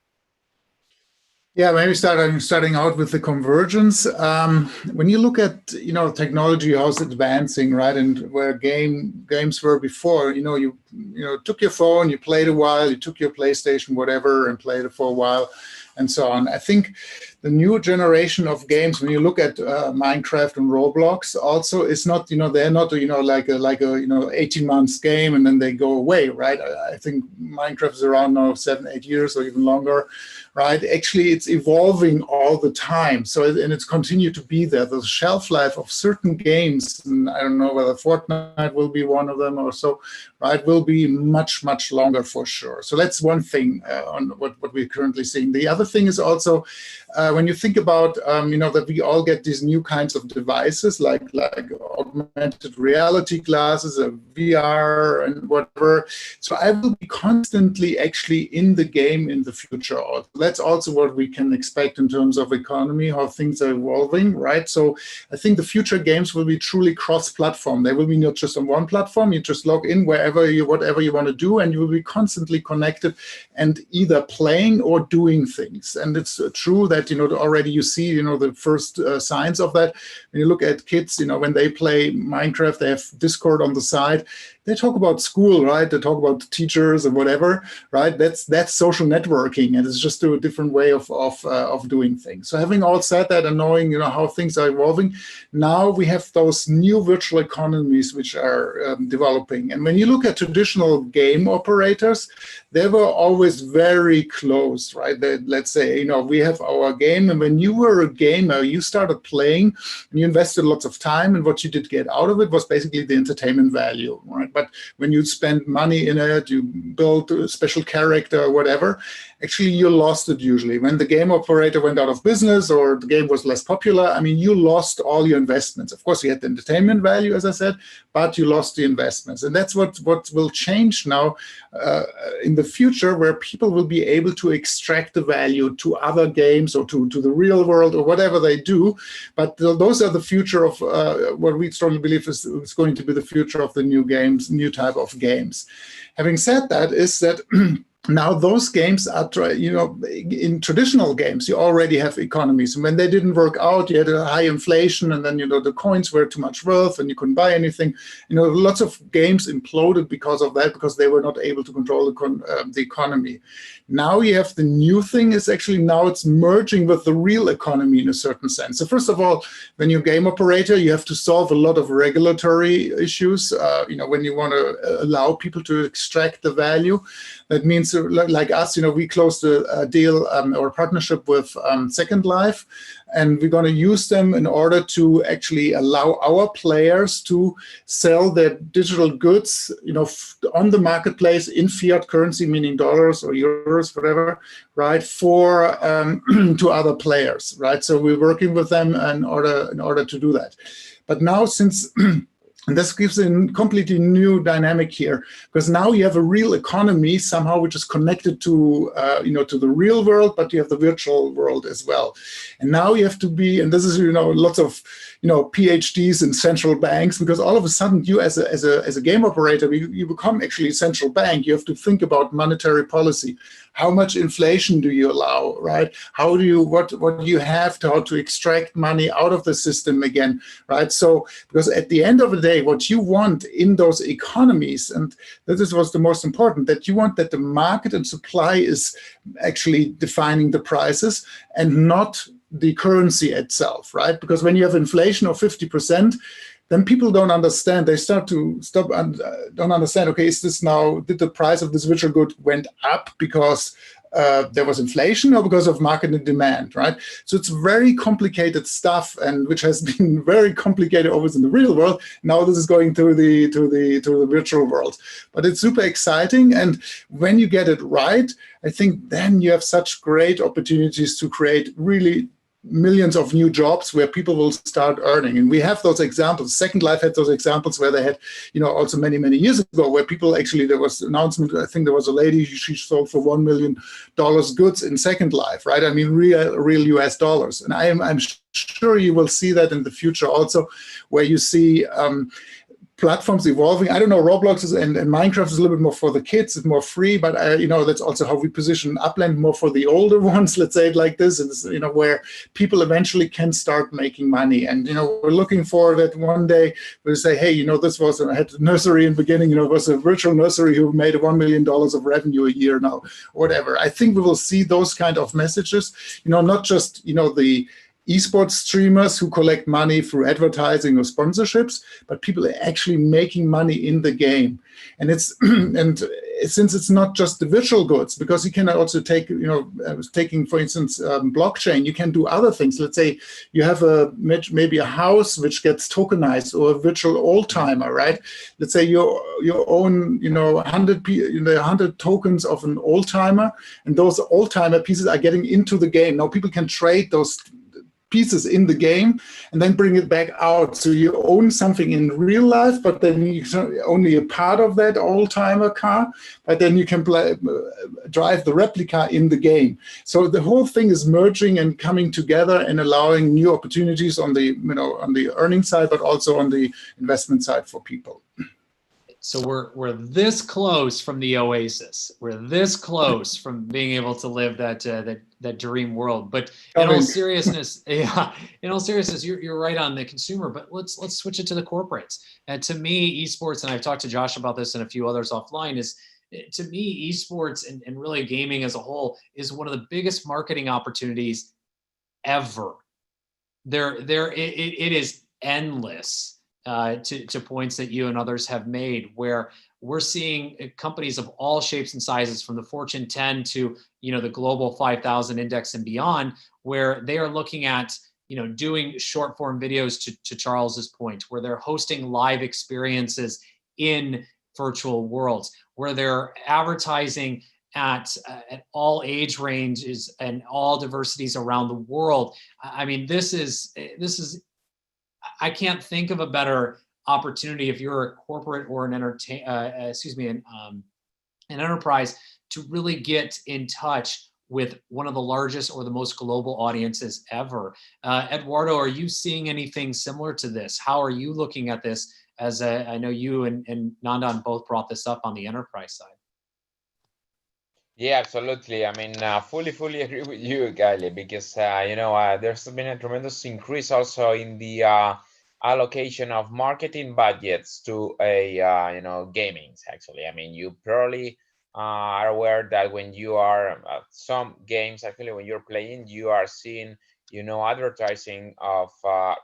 Yeah, maybe starting out with the convergence. When you look at, you know, technology, how it's advancing, right, and where games were before, you know, you took your phone, you played a while, you took your PlayStation, whatever, and played it for a while, and so on. I think the new generation of games, when you look at Minecraft and Roblox, also it's not, they're not, like a 18 months game and then they go away, right? I think Minecraft is around now 7-8 years or even longer, right? Actually, it's evolving all the time. So, and it's continued to be there. The shelf life of certain games, and I don't know whether Fortnite will be one of them or so, right, will be much, much longer for sure. So that's one thing on what we're currently seeing. The other thing is also when you think about, that we all get these new kinds of devices like augmented reality glasses, VR and whatever. So I will be constantly actually in the game in the future. That's also what we can expect in terms of economy, how things are evolving, right? So I think the future games will be truly cross-platform. They will be not just on one platform. You just log in whatever you want to do, and you will be constantly connected and either playing or doing things. And it's true that, already you see, the first signs of that. When you look at kids, when they play Minecraft, they have Discord on the side. They talk about school, right? They talk about teachers and whatever, right? That's social networking, and it's just a different way of doing things. So having all said that and knowing, how things are evolving, now we have those new virtual economies which are developing. And when you look at traditional game operators, they were always very close, right? Let's say, we have our game, and when you were a gamer, you started playing, and you invested lots of time, and what you did get out of it was basically the entertainment value, right? But when you spend money in it, you build a special character or whatever, actually you lost it usually. When the game operator went out of business or the game was less popular, you lost all your investments. Of course, you had the entertainment value, as I said, but you lost the investments. And that's what will change now in the future, where people will be able to extract the value to other games or to the real world or whatever they do. But those are the future of what we strongly believe is going to be the future of the new games, new type of games. Having said that, is that now those games are, in traditional games, you already have economies. And when they didn't work out, you had a high inflation, and then, the coins were too much worth and you couldn't buy anything. Lots of games imploded because of that, because they were not able to control the economy. Now you have the new thing is actually now it's merging with the real economy in a certain sense. So first of all, when you're a game operator, you have to solve a lot of regulatory issues. When you want to allow people to extract the value, that means like us, we closed a deal or a partnership with Second Life, and we're going to use them in order to actually allow our players to sell their digital goods, on the marketplace in fiat currency, meaning dollars or euros, whatever, right, for to other players, right? So we're working with them in order to do that. But now, since and this gives a completely new dynamic here, because now you have a real economy somehow which is connected to, to the real world, but you have the virtual world as well. And now you have to be, and this is, lots of, PhDs in central banks, because all of a sudden you as a game operator, you become actually a central bank. You have to think about monetary policy. How much inflation do you allow, right? How do you, what do you have to, how to extract money out of the system again, right? So, because at the end of the day, what you want in those economies, and this was the most important, that you want that the market and supply is actually defining the prices and not the currency itself, right? Because when you have inflation of 50%, then people don't understand. They don't understand, okay, is this now, did the price of this virtual good went up because there was inflation or because of market and demand, right? So it's very complicated stuff, and which has been very complicated always in the real world. Now this is going to the virtual world, but it's super exciting. And when you get it right, I think then you have such great opportunities to create really millions of new jobs where people will start earning. And we have those examples. Second Life had those examples where they had, also many, many years ago, where people actually, there was an announcement, I think there was a lady, she sold for $1 million goods in Second Life, right? Real US dollars. And I'm sure you will see that in the future also, where you see platforms evolving. I don't know, Roblox and Minecraft is a little bit more for the kids, it's more free, but that's also how we position Upland, more for the older ones, let's say it like this, and where people eventually can start making money. And we're looking for that one day we'll say, hey, this was, I had a nursery in the beginning, it was a virtual nursery who made $1 million of revenue a year now, whatever. I think we will see those kind of messages, not just the eSports streamers who collect money through advertising or sponsorships, but people are actually making money in the game. And it's and since it's not just the virtual goods, because you can also take, taking, for instance, blockchain, you can do other things. Let's say you have maybe a house which gets tokenized, or a virtual old timer, right? Let's say you own 100 tokens of an old timer, and those old timer pieces are getting into the game. Now people can trade those pieces in the game and then bring it back out. So you own something in real life, but then you only a part of that old timer car, but then you can drive the replica in the game. So the whole thing is merging and coming together and allowing new opportunities on the on the earning side, but also on the investment side for people. So we're this close from the oasis. We're this close from being able to live that dream world. But in all seriousness, you're right on the consumer. But let's switch it to the corporates. And to me, esports, and I've talked to Josh about this and a few others offline, is to me esports and really gaming as a whole is one of the biggest marketing opportunities ever. It is endless. To points that you and others have made, where we're seeing companies of all shapes and sizes, from the Fortune 10 to the global 5,000 index and beyond, where they are looking at doing short form videos, to Charles's point, where they're hosting live experiences in virtual worlds, where they're advertising at all age ranges and all diversities around the world. I mean, this is I can't think of a better opportunity if you're a corporate or an enterprise to really get in touch with one of the largest or the most global audiences ever. Eduardo, are you seeing anything similar to this? How are you looking at this? As I know you and Nandan both brought this up on the enterprise side. Yeah, absolutely. I mean, fully agree with you, Gaile, because there's been a tremendous increase also in the allocation of marketing budgets to gaming. Actually, I mean, you probably are aware that when you are some games, actually, when you're playing, you are seeing advertising of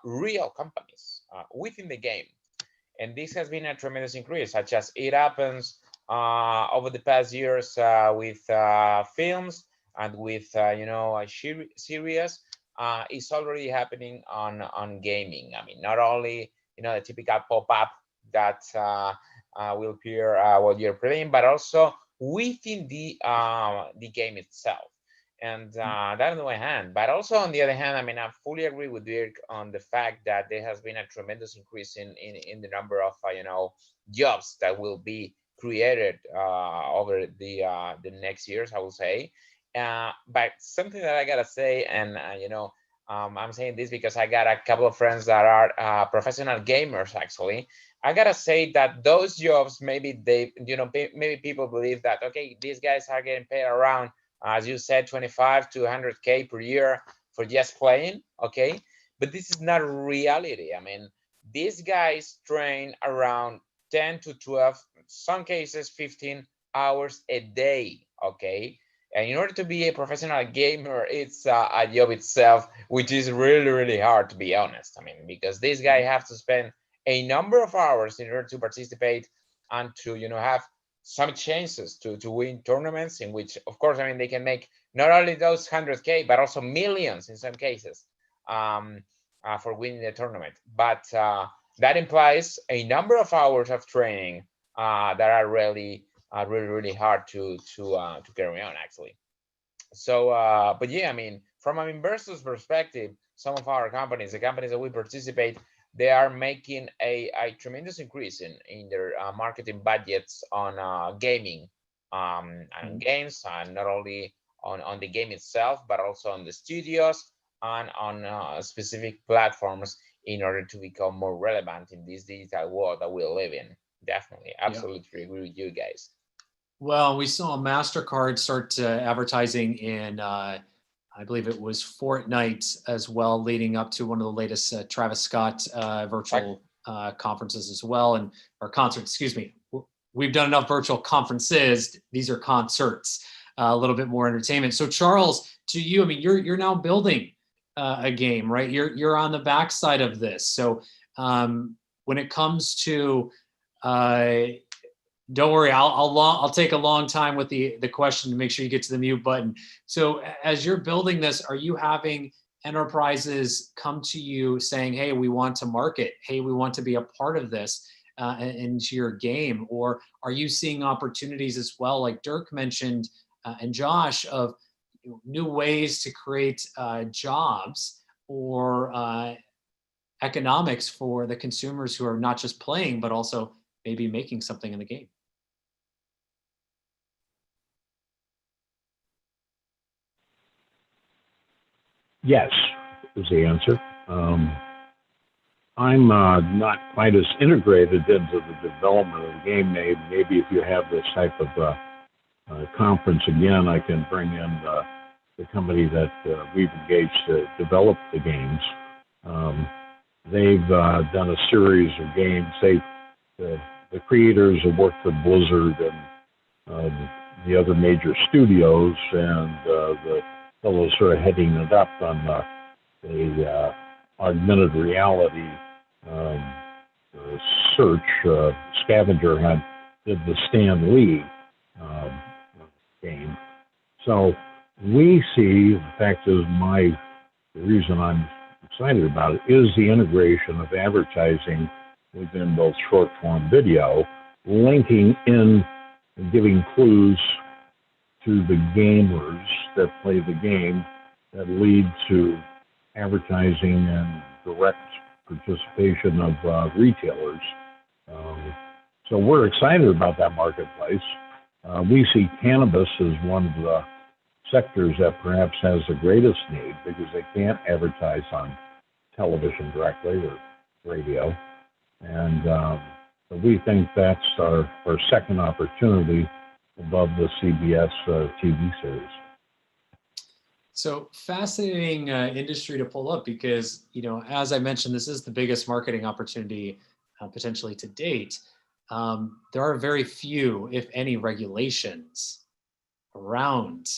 real companies within the game, and this has been a tremendous increase, such as it happens over the past years with films and with series. It's already happening on gaming. I mean, not only the typical pop-up that will appear while you're playing, but also within the game itself. And that on the one hand, but also on the other hand, I mean, I fully agree with Dirk on the fact that there has been a tremendous increase in the number of jobs that will be created over the next years, I will say. But something that I gotta say, and I'm saying this because I got a couple of friends that are professional gamers. Actually, I gotta say that those jobs, maybe maybe people believe that, okay, these guys are getting paid around, as you said, 25 to 100K per year for just playing. Okay, but this is not reality. I mean, these guys train around 10 to 12, some cases 15 hours a day. Okay, and in order to be a professional gamer, it's a job itself, which is really hard, to be honest. I mean, because this guy have to spend a number of hours in order to participate and to have some chances to win tournaments, in which, of course, I mean, they can make not only those 100K, but also millions in some cases for winning the tournament. But that implies a number of hours of training that are really hard to carry on, actually. So, but yeah, I mean, from an investor's perspective, some of our companies, the companies that we participate, they are making a tremendous increase in their marketing budgets on gaming and games, and not only on the game itself, but also on the studios and on specific platforms in order to become more relevant in this digital world that we live in. Definitely, absolutely agree with you guys. Well, we saw MasterCard start advertising in, I believe it was Fortnite as well, leading up to one of the latest Travis Scott virtual conferences as well, or concerts, excuse me. We've done enough virtual conferences. These are concerts, a little bit more entertainment. So Charles, to you, I mean, you're now building a game, right? You're on the backside of this. So when it comes to don't worry, I'll take a long time with the question to make sure you get to the mute button. So as you're building this, are you having enterprises come to you saying, hey, we want to market, hey, we want to be a part of this into your game? Or are you seeing opportunities as well, like Dirk mentioned and Josh, of new ways to create jobs or economics for the consumers who are not just playing, but also maybe making something in the game? Yes, is the answer. I'm not quite as integrated into the development of the game. Maybe if you have this type of conference again, I can bring in the company that we've engaged to develop the games. They've done a series of games. The creators have worked with Blizzard and the other major studios, and the fellows who are heading it up on the augmented reality search scavenger hunt did the Stan Lee game. So we see, the fact is, the reason I'm excited about it is the integration of advertising within both short form video, linking in and giving clues to the gamers that play the game that lead to advertising and direct participation of retailers. So we're excited about that marketplace. We see cannabis as one of the sectors that perhaps has the greatest need because they can't advertise on television directly or radio. And so we think that's our second opportunity above the CBS TV series. So fascinating industry to pull up because, as I mentioned, this is the biggest marketing opportunity potentially to date. There are very few, if any, regulations around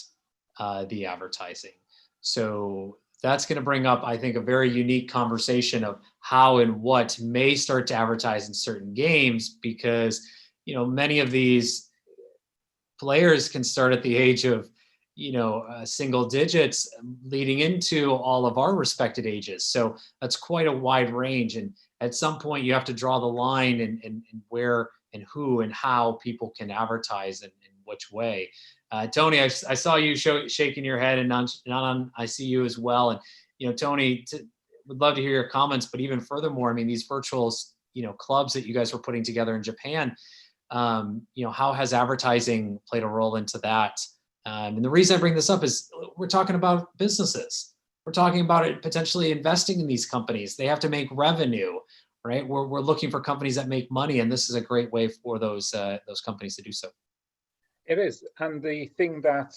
the advertising. So that's going to bring up, I think, a very unique conversation of how and what may start to advertise in certain games because, many of these players can start at the age of, single digits leading into all of our respected ages. So that's quite a wide range. And at some point you have to draw the line and where and who and how people can advertise and in which way. Tony, I saw you shaking your head, and I see you as well. And, Tony, would love to hear your comments, but even furthermore, I mean, these virtual, clubs that you guys were putting together in Japan, how has advertising played a role into that? And the reason I bring this up is we're talking about businesses. We're talking about it potentially investing in these companies. They have to make revenue, right? We're looking for companies that make money, and this is a great way for those companies to do so. It is. And the thing that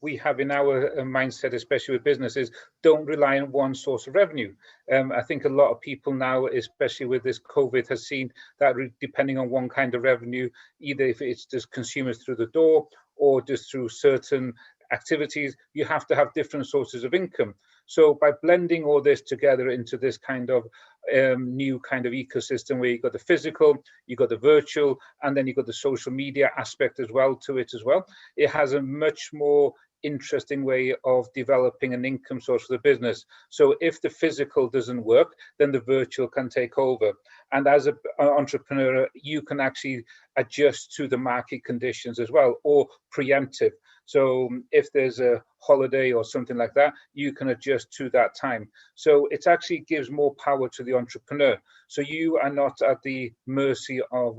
we have in our mindset, especially with businesses, don't rely on one source of revenue. I think a lot of people now, especially with this COVID, has seen that depending on one kind of revenue, either if it's just consumers through the door or just through certain activities, you have to have different sources of income. So by blending all this together into this kind of new kind of ecosystem where you've got the physical, you've got the virtual, and then you've got the social media aspect as well to it as well, it has a much more interesting way of developing an income source for the business. So if the physical doesn't work, then the virtual can take over. And as an entrepreneur, you can actually adjust to the market conditions as well, or preemptive. So if there's a holiday or something like that, you can adjust to that time. So it actually gives more power to the entrepreneur. So you are not at the mercy of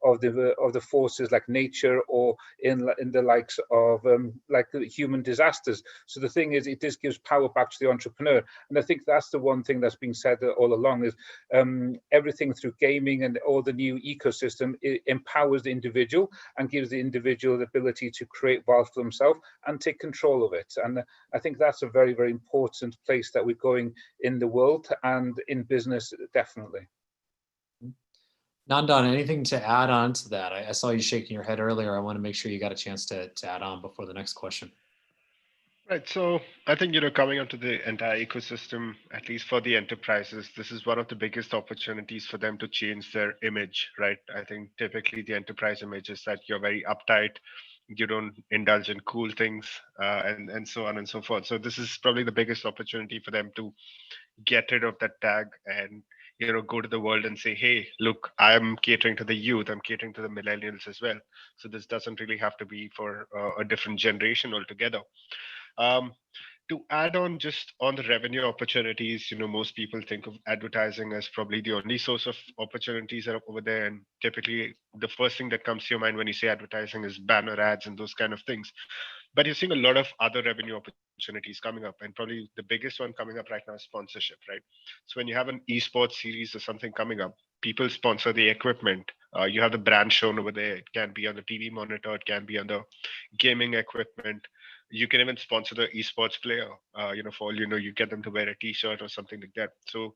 of the forces like nature or in the likes of like the human disasters. So the thing is, it just gives power back to the entrepreneur, and I think that's the one thing that's been said all along is everything through gaming and all the new ecosystem, it empowers the individual and gives the individual the ability to create wealth for themselves and take control of it. And I think that's a very, very important place that we're going in the world and in business, definitely. Nandan, anything to add on to that? I saw you shaking your head earlier. I want to make sure you got a chance to add on before the next question. Right. So I think, coming onto the entire ecosystem, at least for the enterprises, this is one of the biggest opportunities for them to change their image, right? I think typically the enterprise image is that you're very uptight, you don't indulge in cool things, and so on and so forth. So this is probably the biggest opportunity for them to get rid of that tag and go to the world and say, hey, look, I'm catering to the youth, I'm catering to the millennials as well. So this doesn't really have to be for a different generation altogether. um, to add on just on the revenue opportunities, most people think of advertising as probably the only source of opportunities that are over there. And typically the first thing that comes to your mind when you say advertising is banner ads and those kind of things. But you're seeing a lot of other revenue opportunities coming up. And probably the biggest one coming up right now is sponsorship, right? So when you have an eSports series or something coming up, people sponsor the equipment. You have the brand shown over there. It can be on the TV monitor, it can be on the gaming equipment. You can even sponsor the esports player. For all you get them to wear a T-shirt or something like that. So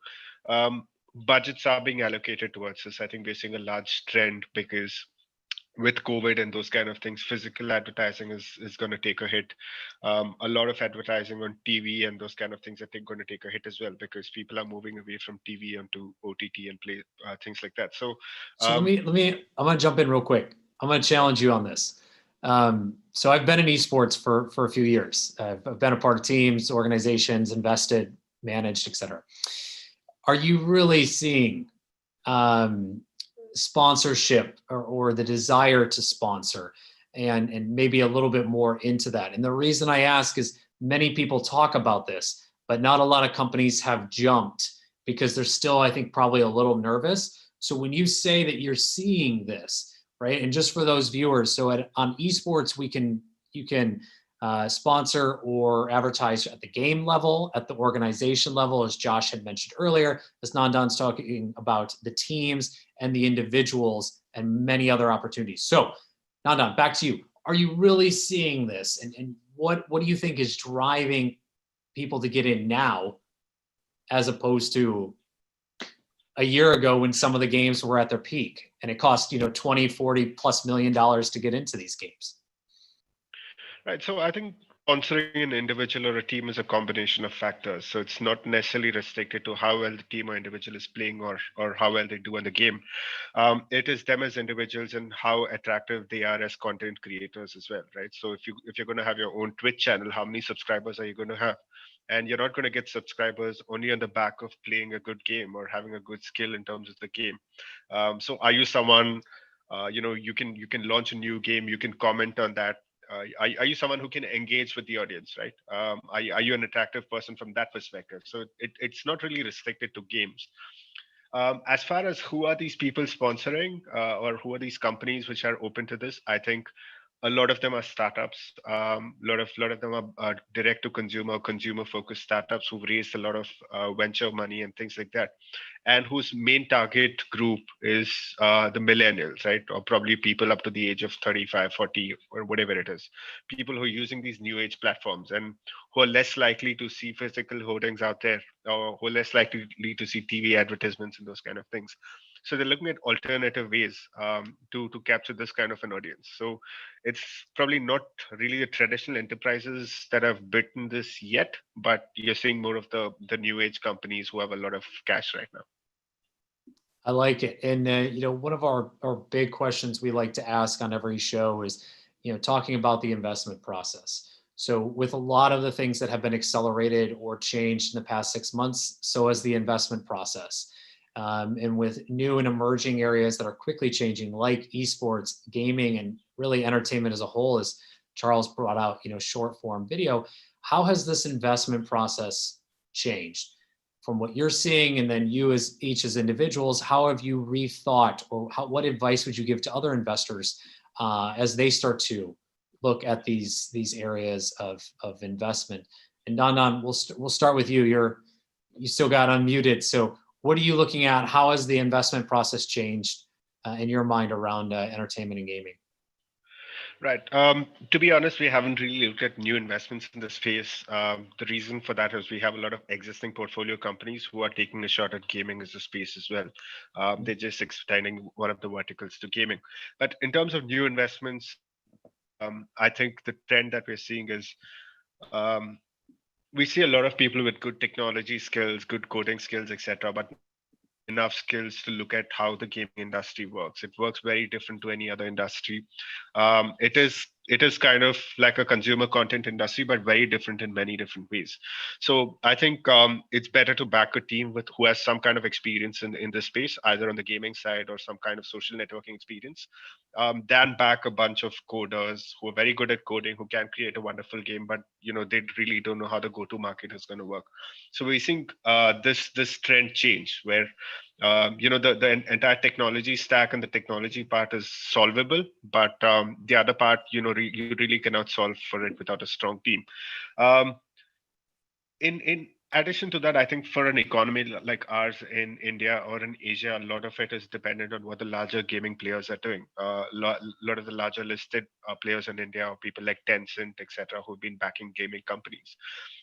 budgets are being allocated towards this. I think we're seeing a large trend because with COVID and those kind of things, physical advertising is going to take a hit. A lot of advertising on TV and those kind of things, I think, going to take a hit as well because people are moving away from TV onto OTT and play things like that. So let me. I'm going to jump in real quick. I'm going to challenge you on this. So I've been in esports for a few years. I've been a part of teams, organizations, invested, managed, etc. Are you really seeing sponsorship or the desire to sponsor and maybe a little bit more into that? And the reason I ask is many people talk about this, but not a lot of companies have jumped because they're still, I think, probably a little nervous. So when you say that you're seeing this, right? And just for those viewers, so on esports, you can sponsor or advertise at the game level, at the organization level, as Josh had mentioned earlier, as Nandan's talking about the teams and the individuals and many other opportunities. So Nandan, back to you. Are you really seeing this? And what do you think is driving people to get in now as opposed to a year ago when some of the games were at their peak and it cost, 20, 40 plus $1 million to get into these games? Right. So I think sponsoring an individual or a team is a combination of factors. So it's not necessarily restricted to how well the team or individual is playing or how well they do in the game. It is them as individuals and how attractive they are as content creators as well, right? So if you're going to have your own Twitch channel, how many subscribers are you going to have? And you're not going to get subscribers only on the back of playing a good game or having a good skill in terms of the game. So are you someone, you can launch a new game, you can comment on that. Are you someone who can engage with the audience, right? Are you an attractive person from that perspective? So it's not really restricted to games. As far as who are these people sponsoring or who are these companies which are open to this, I think a lot of them are startups. A lot of them are direct to consumer focused startups who've raised a lot of venture money and things like that, and whose main target group is the millennials, right? Or probably people up to the age of 35, 40, or whatever it is. People who are using these new age platforms and who are less likely to see physical hoardings out there, or who are less likely to see TV advertisements and those kind of things. So they're looking at alternative ways to capture this kind of an audience. So it's probably not really the traditional enterprises that have bitten this yet, but you're seeing more of the new age companies who have a lot of cash right now. I like it. And, one of our big questions we like to ask on every show is, talking about the investment process. So with a lot of the things that have been accelerated or changed in the past 6 months, so has the investment process. And with new and emerging areas that are quickly changing, like esports, gaming, and really entertainment as a whole, as Charles brought out, short form video, how has this investment process changed? from what you're seeing, and then you as each as individuals, how have you rethought, or what advice would you give to other investors as they start to look at these areas of investment? And Nandan, we'll start with you. You still got unmuted. So what are you looking at? How has the investment process changed in your mind around entertainment and gaming? Right. To be honest, we haven't really looked at new investments in this space. The reason for that is we have a lot of existing portfolio companies who are taking a shot at gaming as a space as well. They're just extending one of the verticals to gaming. But in terms of new investments, I think the trend that we're seeing is we see a lot of people with good technology skills, good coding skills, etc., but enough skills to look at how the gaming industry works. It works very different to any other industry. It is kind of like a consumer content industry, but very different in many different ways. So I think it's better to back a team with who has some kind of experience in this space, either on the gaming side or some kind of social networking experience, than back a bunch of coders who are very good at coding, who can create a wonderful game, but they really don't know how the go-to market is going to work. So we think this trend change where the entire technology stack and the technology part is solvable, but the other part, you really cannot solve for it without a strong team. In addition to that, I think for an economy like ours in India or in Asia, a lot of it is dependent on what the larger gaming players are doing. A lot of the larger listed players in India are people like Tencent, etc., who've been backing gaming companies.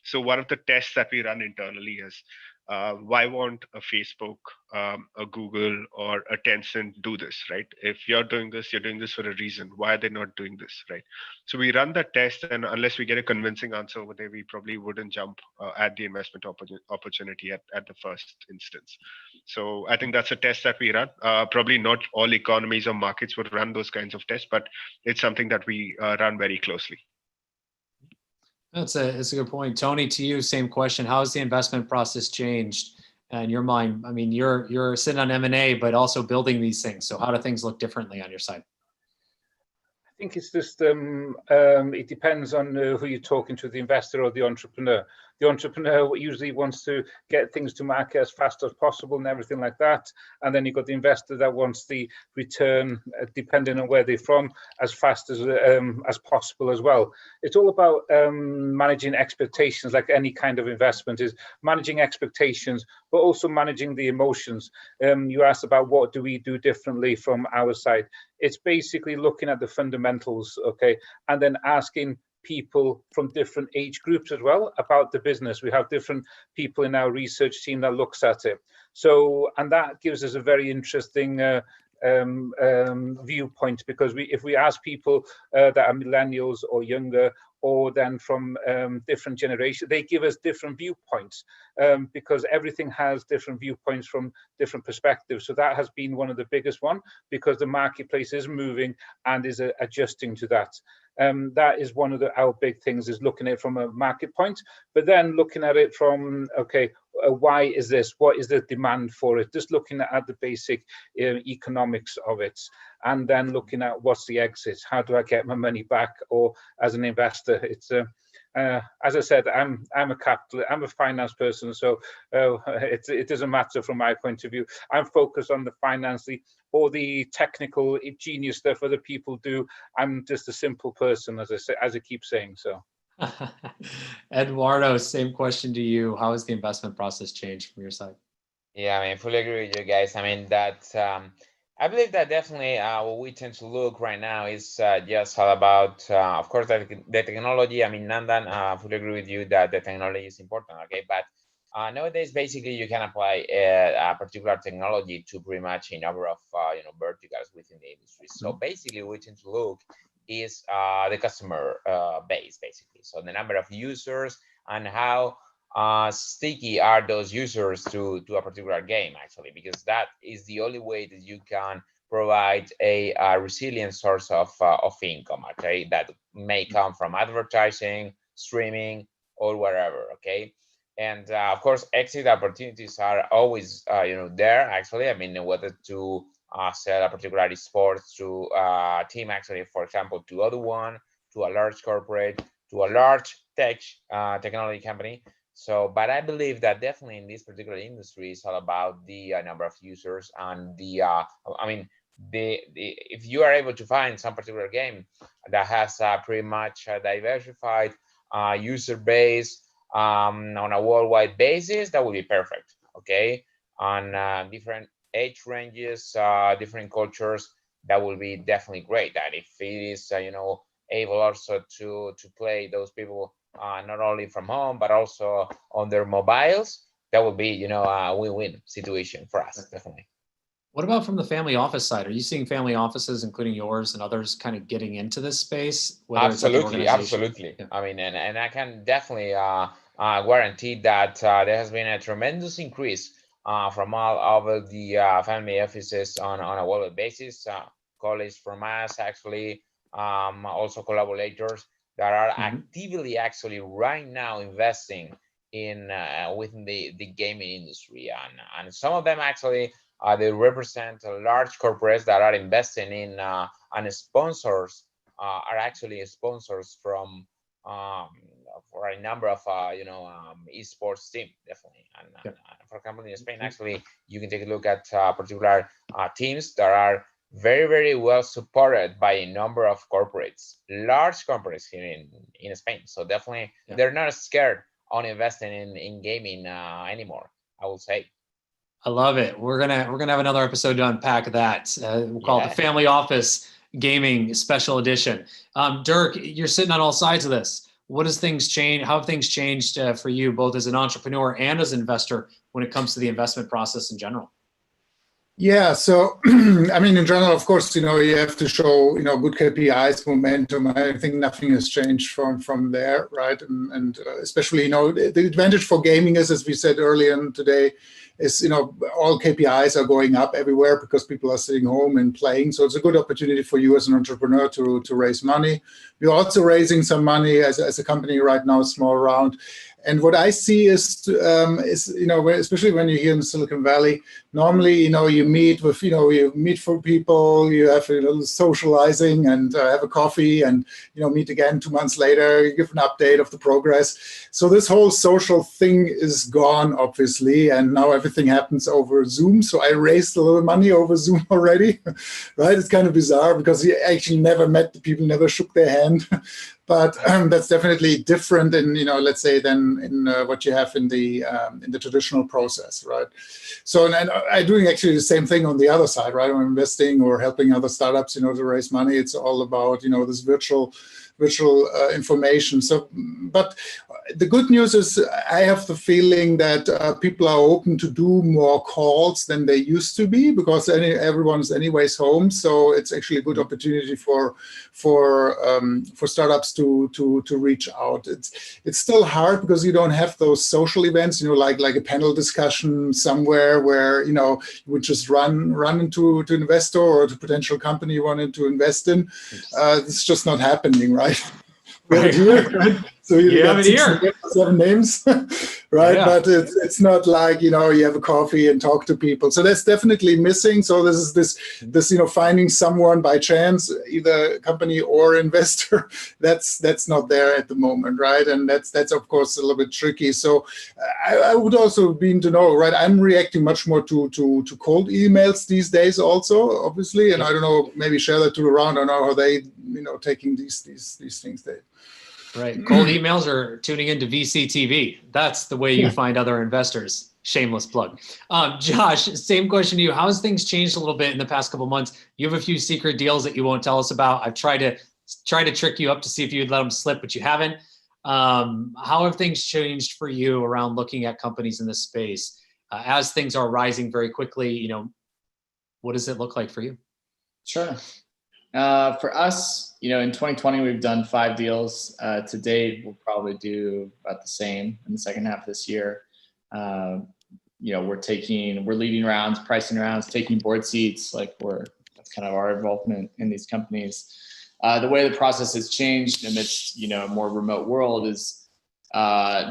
So one of the tests that we run internally is why won't a Facebook, a Google, or a Tencent do this, right? If you're doing this for a reason. Why are they not doing this, right? So we run that test, and unless we get a convincing answer over there, we probably wouldn't jump at the investment opportunity at the first instance. So I think that's a test that we run. Probably not all economies or markets would run those kinds of tests, but it's something that we run very closely. That's a good point. Tony, to you, same question. How has the investment process changed in your mind? I mean, you're sitting on M&A, but also building these things. So how do things look differently on your side? I think it's just it depends on who you're talking to, the investor or the entrepreneur. The entrepreneur usually wants to get things to market as fast as possible and everything like that. And then you've got the investor that wants the return, depending on where they're from, as fast as possible as well. It's all about managing expectations, like any kind of investment is managing expectations, but also managing the emotions. You asked about what do we do differently from our side. It's basically looking at the fundamentals, okay, and then asking people from different age groups as well about the business. We have different people in our research team that looks at it. So, and that gives us a very interesting viewpoint, because if we ask people that are millennials or younger, or then from different generations, they give us different viewpoints, because everything has different viewpoints from different perspectives. So that has been one of the biggest one, because the marketplace is moving and is adjusting to that. That is one of our big things, is looking at it from a market point, but then looking at it from, okay, why is this? What is the demand for it? Just looking at the basic economics of it, and then looking at what's the exit? How do I get my money back? Or as an investor, it's as I said, I'm a finance person, so it doesn't matter from my point of view. I'm focused on the finance, or the technical genius stuff other people do. I'm just a simple person, as I keep saying. So. Eduardo, same question to you. How has the investment process changed from your side? Yeah, I mean, fully agree with you guys. I mean, that I believe that definitely what we tend to look right now is just all about, of course, the technology. I mean, Nandan, fully agree with you that the technology is important, okay? But nowadays, basically, you can apply a particular technology to pretty much a number of verticals within the industry. So basically, we tend to look is the customer base, basically. So the number of users and how sticky are those users to a particular game, actually, because that is the only way that you can provide a resilient source of income, okay, that may come from advertising, streaming, or whatever, okay. And of course, exit opportunities are always there, actually. I mean, whether to sell a particular eSports to a team, actually, for example, to other one, to a large corporate, to a large technology company. So, but I believe that definitely in this particular industry, it's all about the number of users and the, I mean, if you are able to find some particular game that has pretty much a diversified user base on a worldwide basis, that would be perfect. Okay, on different age ranges, different cultures, that will be definitely great. And if it is, able also to play those people not only from home but also on their mobiles, that would be, a win-win situation for us, definitely. What about from the family office side? Are you seeing family offices, including yours and others, kind of getting into this space? Absolutely, absolutely. Yeah. I mean, and I can definitely guarantee that there has been a tremendous increase from all over the family offices on a worldwide basis. Colleagues from us, actually, also collaborators that are actively actually right now investing in within the gaming industry, and some of them actually they represent large corporates that are investing in and sponsors are actually sponsors from for a number of eSports team, definitely. And for example, in Spain, actually, you can take a look at particular teams that are very, very well supported by a number of corporates, large corporates here in Spain. So definitely, they're not scared on investing in gaming anymore, I will say. I love it. We're gonna have another episode to unpack that. We'll call it the Family Office Gaming Special Edition. Dirk, you're sitting on all sides of this. What has things changed? How have things changed for you, both as an entrepreneur and as an investor, when it comes to the investment process in general? Yeah, so I mean, in general, of course, you have to show, good KPIs, momentum. I think nothing has changed from there, right? And especially, the advantage for gaming is, as we said earlier today, is, all KPIs are going up everywhere because people are sitting home and playing. So it's a good opportunity for you as an entrepreneur to raise money. We're also raising some money as a company right now, a small round. And what I see is especially when you're here in Silicon Valley, normally, you meet with, you meet for people, you have a little socializing and have a coffee and, meet again 2 months later, you give an update of the progress. So this whole social thing is gone, obviously, and now everything happens over Zoom. So I raised a little money over Zoom already, right? It's kind of bizarre because you actually never met the people, never shook their hand. But that's definitely different in, let's say, than in what you have in the traditional process, right? So, and I'm doing actually the same thing on the other side, right? I'm investing or helping other startups, to raise money. It's all about, this virtual information. So, but the good news is I have the feeling that people are open to do more calls than they used to be because everyone's anyways home. So it's actually a good opportunity for startups to reach out. It's still hard because you don't have those social events, like a panel discussion somewhere where you would just run into an investor or to potential company you wanted to invest in. It's just not happening, right? We have it here, right? So you have it here. 7 names, right? Yeah. But it's not like you have a coffee and talk to people. So that's definitely missing. So this is this finding someone by chance, either company or investor. That's not there at the moment, right? And that's of course a little bit tricky. So I would also be to know, right? I'm reacting much more to cold emails these days, also obviously, and I don't know, maybe share that to around. I don't know how they taking these things there. Right. Cold emails or tuning into VC TV. That's the way you find other investors. Shameless plug. Josh, same question to you. How has things changed a little bit in the past couple of months? You have a few secret deals that you won't tell us about. I've tried to trick you up to see if you'd let them slip, but you haven't. How have things changed for you around looking at companies in this space? As things are rising very quickly, what does it look like for you? Sure. For us, in 2020, we've done 5 deals. To date, we'll probably do about the same in the second half of this year. We're leading rounds, pricing rounds, taking board seats. That's kind of our involvement in these companies. The way the process has changed amidst, a more remote world is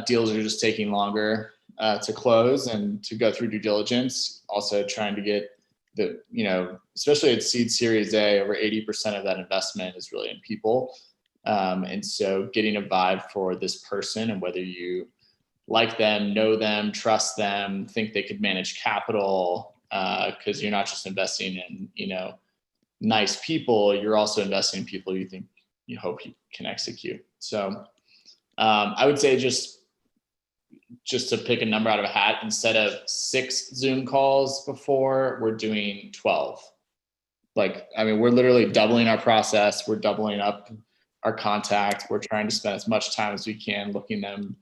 deals are just taking longer to close and to go through due diligence. Also trying to get especially at seed Series A, over 80% of that investment is really in people. And so getting a vibe for this person and whether you like them, know them, trust them, think they could manage capital, because you're not just investing in, you know, nice people, you're also investing in people you hope you can execute. So I would say just to pick a number out of a hat, instead of 6 Zoom calls before, we're doing 12. Like, I mean, we're literally doubling our process. We're doubling up our contact. We're trying to spend as much time as we can looking them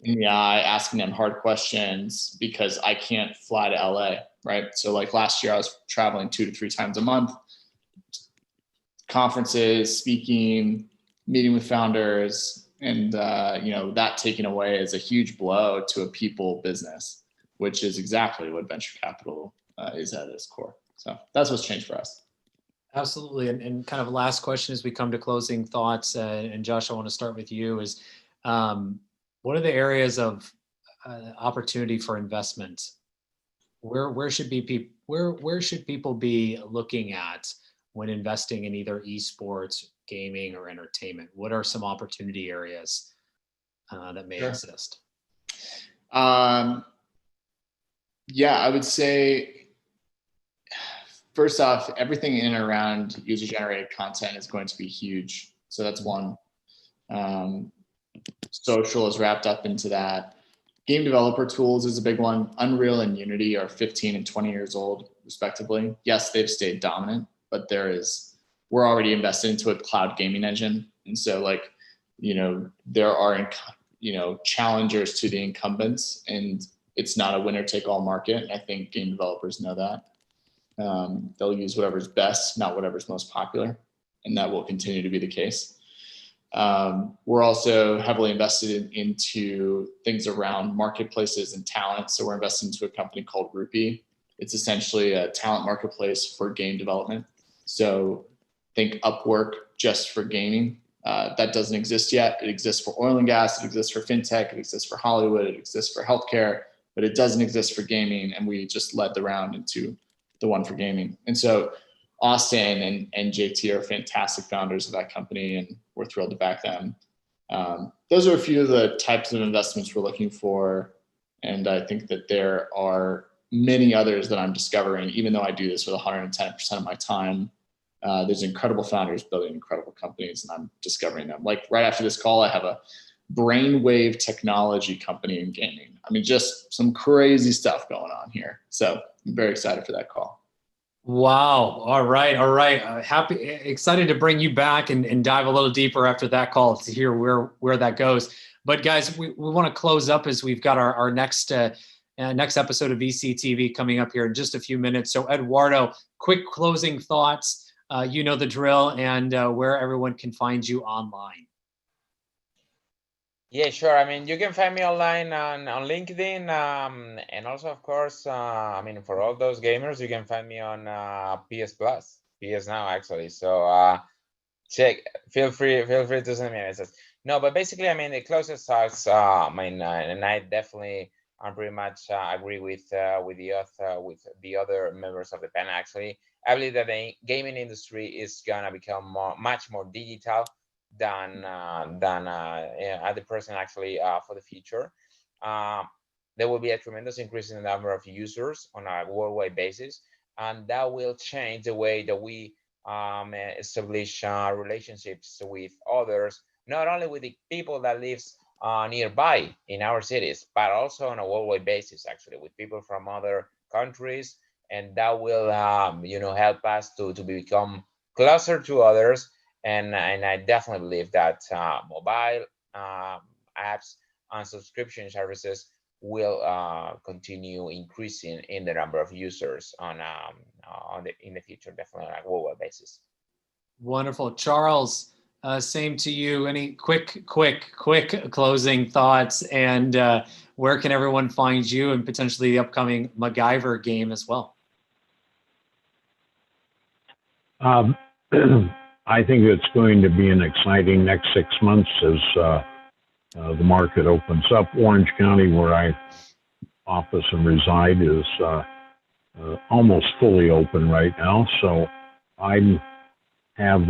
in the eye, asking them hard questions, because I can't fly to LA, right? So like last year I was traveling 2 to 3 times a month, conferences, speaking, meeting with founders, and you know, that taken away is a huge blow to a people business, which is exactly what venture capital is at its core. So that's what's changed for us. Absolutely. And kind of last question as we come to closing thoughts, and Josh, I want to start with you, is what are the areas of opportunity for investment? Where should people be looking at when investing in either esports, gaming, or entertainment? What are some opportunity areas that may exist? Yeah, I would say, first off, everything in and around user-generated content is going to be huge. So that's one. Social is wrapped up into that. Game developer tools is a big one. Unreal and Unity are 15 and 20 years old, respectively. Yes, they've stayed dominant, but we're already invested into a cloud gaming engine. And so, like, you know, there are, you know, challengers to the incumbents, and it's not a winner-take-all market. And I think game developers know that. They'll use whatever's best, not whatever's most popular, and that will continue to be the case. We're also heavily invested into things around marketplaces and talent. So we're invested into a company called Ruffus. It's essentially a talent marketplace for game development. So think Upwork just for gaming. That doesn't exist yet. It exists for oil and gas. It exists for fintech. It exists for Hollywood. It exists for healthcare, but it doesn't exist for gaming. And we just led the round into the one for gaming. And so Austin and JT are fantastic founders of that company, and we're thrilled to back them. Those are a few of the types of investments we're looking for. And I think that there are many others that I'm discovering, even though I do this with 110% of my time. There's incredible founders building incredible companies, and I'm discovering them. Like right after this call, I have a brainwave technology company in gaming. I mean, just some crazy stuff going on here. So I'm very excited for that call. Wow. All right. Excited to bring you back and dive a little deeper after that call to hear where that goes. But guys, we want to close up as we've got our next episode of VCTV coming up here in just a few minutes. So Eduardo, quick closing thoughts. You know the drill, and where everyone can find you online. Yeah, sure. I mean, you can find me online on LinkedIn, and also, of course, I mean, for all those gamers, you can find me on PS Now, actually. So feel free to send me a message. No, but basically, I mean, the closest thoughts. I mean, and I definitely, pretty much agree with the other members of the panel. Actually, I believe that the gaming industry is gonna become much more digital than the person actually for the future. There will be a tremendous increase in the number of users on a worldwide basis, and that will change the way that we establish relationships with others, not only with the people that lives nearby in our cities, but also on a worldwide basis, actually, with people from other countries, and that will help us to become closer to others. And I definitely believe that mobile apps and subscription services will continue increasing in the number of users in the future, definitely on a worldwide basis. Wonderful. Charles, same to you. Any quick closing thoughts, and where can everyone find you, and potentially the upcoming MacGyver game as well? I think it's going to be an exciting next 6 months as the market opens up. Orange County, where I office and reside, is almost fully open right now. So I have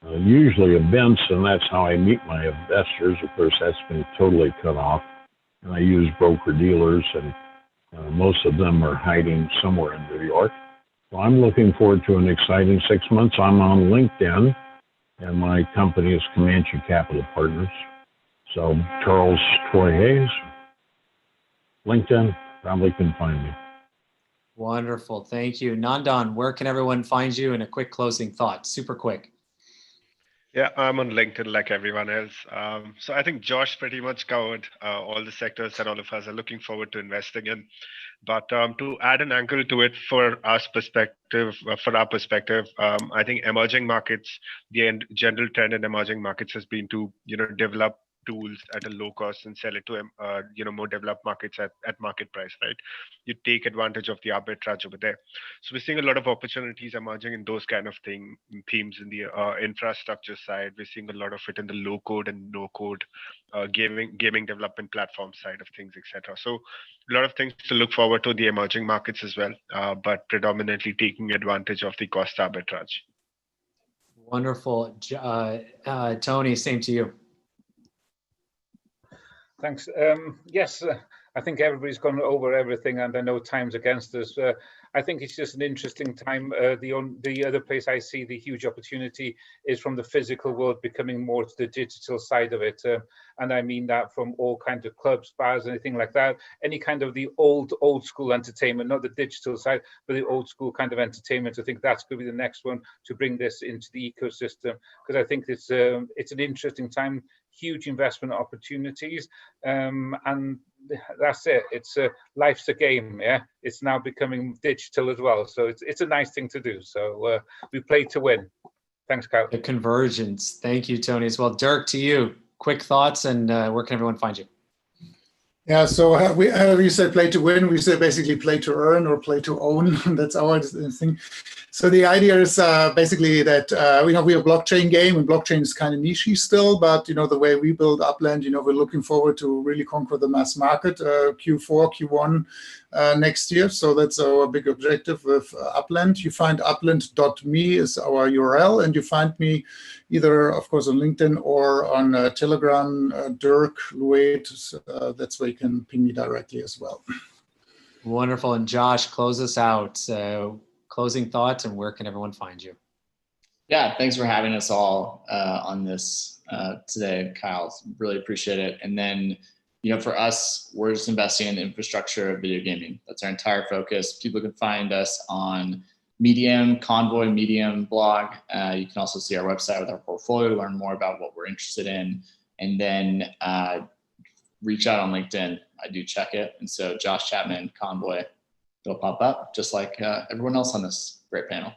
usually events, and that's how I meet my investors. Of course, that's been totally cut off. and I use broker-dealers, and most of them are hiding somewhere in New York. So I'm looking forward to an exciting 6 months. I'm on LinkedIn, and my company is Comanche Capital Partners. So Charles Troy Hayes, LinkedIn, probably can find me. Wonderful. Thank you. Nandan, where can everyone find you? And a quick closing thought, super quick. Yeah, I'm on LinkedIn like everyone else. So I think Josh pretty much covered all the sectors that all of us are looking forward to investing in. But to add an angle to it for us perspective, I think emerging markets, the general trend in emerging markets has been to develop tools at a low cost and sell it to more developed markets at market price, right? You take advantage of the arbitrage over there. So we're seeing a lot of opportunities emerging in those kind of themes in the infrastructure side. We're seeing a lot of it in the low code and no code gaming development platform side of things, etc. So a lot of things to look forward to the emerging markets as well, but predominantly taking advantage of the cost arbitrage. Wonderful. Tony, same to you. Thanks. Yes, I think everybody's gone over everything, and I know time's against us. I think it's just an interesting time. The other place I see the huge opportunity is from the physical world becoming more to the digital side of it, and I mean that from all kinds of clubs, bars, anything like that. Any kind of the old school entertainment, not the digital side, but the old school kind of entertainment. I think that's going to be the next one to bring this into the ecosystem, because I think it's an interesting time. Huge investment opportunities, and that's it. It's life's a game. Yeah, it's now becoming digital as well, so it's a nice thing to do. So we play to win. Thanks, Kyle. The convergence. Thank you, Tony, as well. Dirk, to you. Quick thoughts, and where can everyone find you? Yeah, so you said play to win. We say basically play to earn or play to own. That's our thing. So the idea is basically that we're a blockchain game, and blockchain is kind of niche still. But the way we build Upland, we're looking forward to really conquer the mass market Q4, Q1 next year. So that's our big objective with Upland. You find upland.me is our URL, and you find me either, of course, on LinkedIn or on Telegram, Dirk Luet. That's where you can ping me directly as well. Wonderful. And Josh, close us out. Closing thoughts, and where can everyone find you? Yeah, thanks for having us all on this today, Kyle. Really appreciate it. And then, for us, we're just investing in the infrastructure of video gaming. That's our entire focus. People can find us on Medium, Convoy, Medium blog. You can also see our website with our portfolio to learn more about what we're interested in. And then reach out on LinkedIn. I do check it. And so Josh Chapman, Convoy, it'll pop up just like everyone else on this great panel.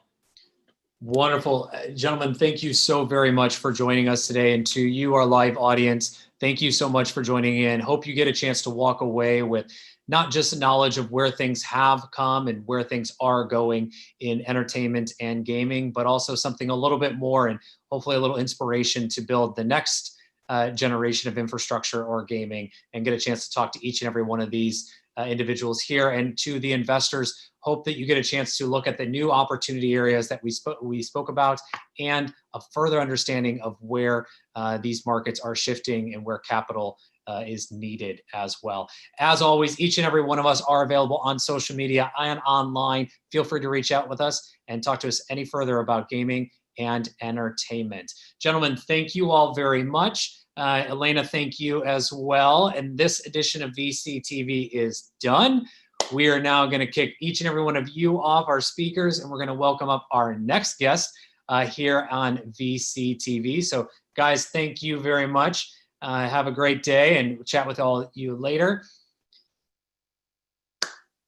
Wonderful. Gentlemen, thank you so very much for joining us today. And to you, our live audience, thank you so much for joining in. Hope you get a chance to walk away with not just knowledge of where things have come and where things are going in entertainment and gaming, but also something a little bit more and hopefully a little inspiration to build the next generation of infrastructure or gaming, and get a chance to talk to each and every one of these individuals here. And to the investors, hope that you get a chance to look at the new opportunity areas that we spoke about, and a further understanding of where these markets are shifting and where capital is needed as well. As always, each and every one of us are available on social media and online. Feel free to reach out with us and talk to us any further about gaming and entertainment. Gentlemen, thank you all very much. Elena, thank you as well. And this edition of VCTV is done. We are now going to kick each and every one of you off, our speakers, and we're going to welcome up our next guest here on VCTV. So guys, thank you very much. Have a great day, and we'll chat with all of you later.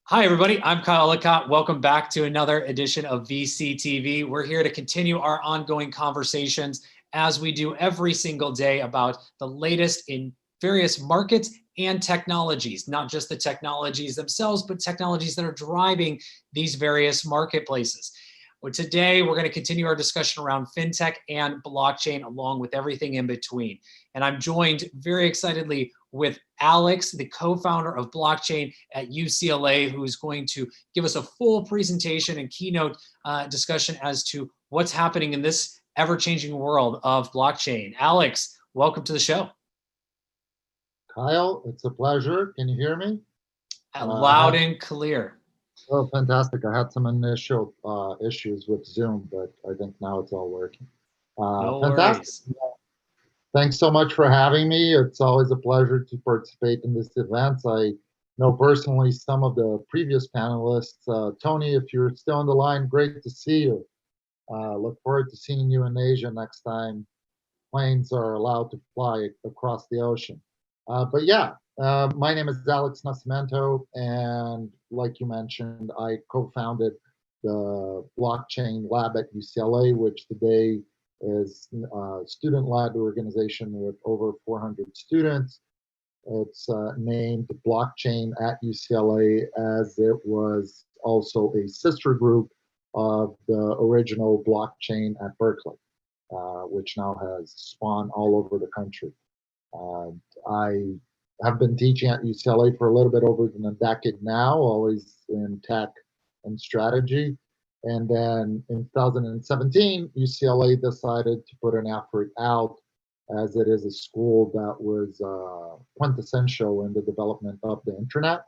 Hi, everybody. I'm Kyle Ellicott. Welcome back to another edition of VCTV. We're here to continue our ongoing conversations as we do every single day about the latest in various markets and technologies, not just the technologies themselves, but technologies that are driving these various marketplaces. Well, today, we're going to continue our discussion around fintech and blockchain, along with everything in between. And I'm joined very excitedly with Alex, the co-founder of blockchain at UCLA, who is going to give us a full presentation and keynote discussion as to what's happening in this ever-changing world of blockchain. Alex, welcome to the show. Kyle, it's a pleasure. Can you hear me? Loud and clear. Oh, fantastic. I had some initial issues with Zoom, but I think now it's all working. No Fantastic. worries. Thanks so much for having me. It's always a pleasure to participate in this event. I know personally some of the previous panelists. Tony, if you're still on the line, great to see you. Look forward to seeing you in Asia next time planes are allowed to fly across the ocean. But yeah, my name is Alex Nascimento, and like you mentioned, I co-founded the blockchain lab at UCLA, which today is a student-led organization with over 400 students. It's named Blockchain at UCLA, as it was also a sister group of the original blockchain at Berkeley, which now has spawned all over the country. I have been teaching at UCLA for a little bit over a decade now, always in tech and strategy. And then in 2017, UCLA decided to put an effort out, as it is a school that was quintessential in the development of the internet.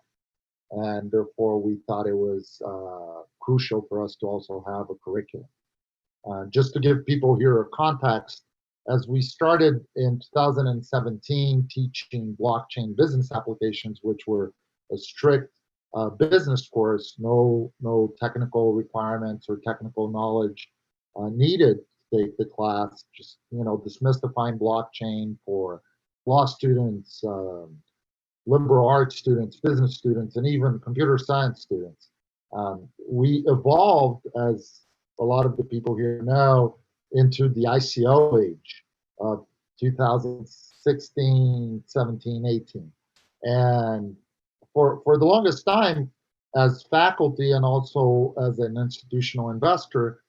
And therefore, we thought it was crucial for us to also have a curriculum. Just to give people here a context, as we started in 2017 teaching blockchain business applications, which were a strict business course, no technical requirements or technical knowledge needed to take the class, just demystifying blockchain for law students, liberal arts students, business students, and even computer science students. We evolved, as a lot of the people here know, into the ICO age of 2016, 17, 18. And for the longest time, as faculty and also as an institutional investor,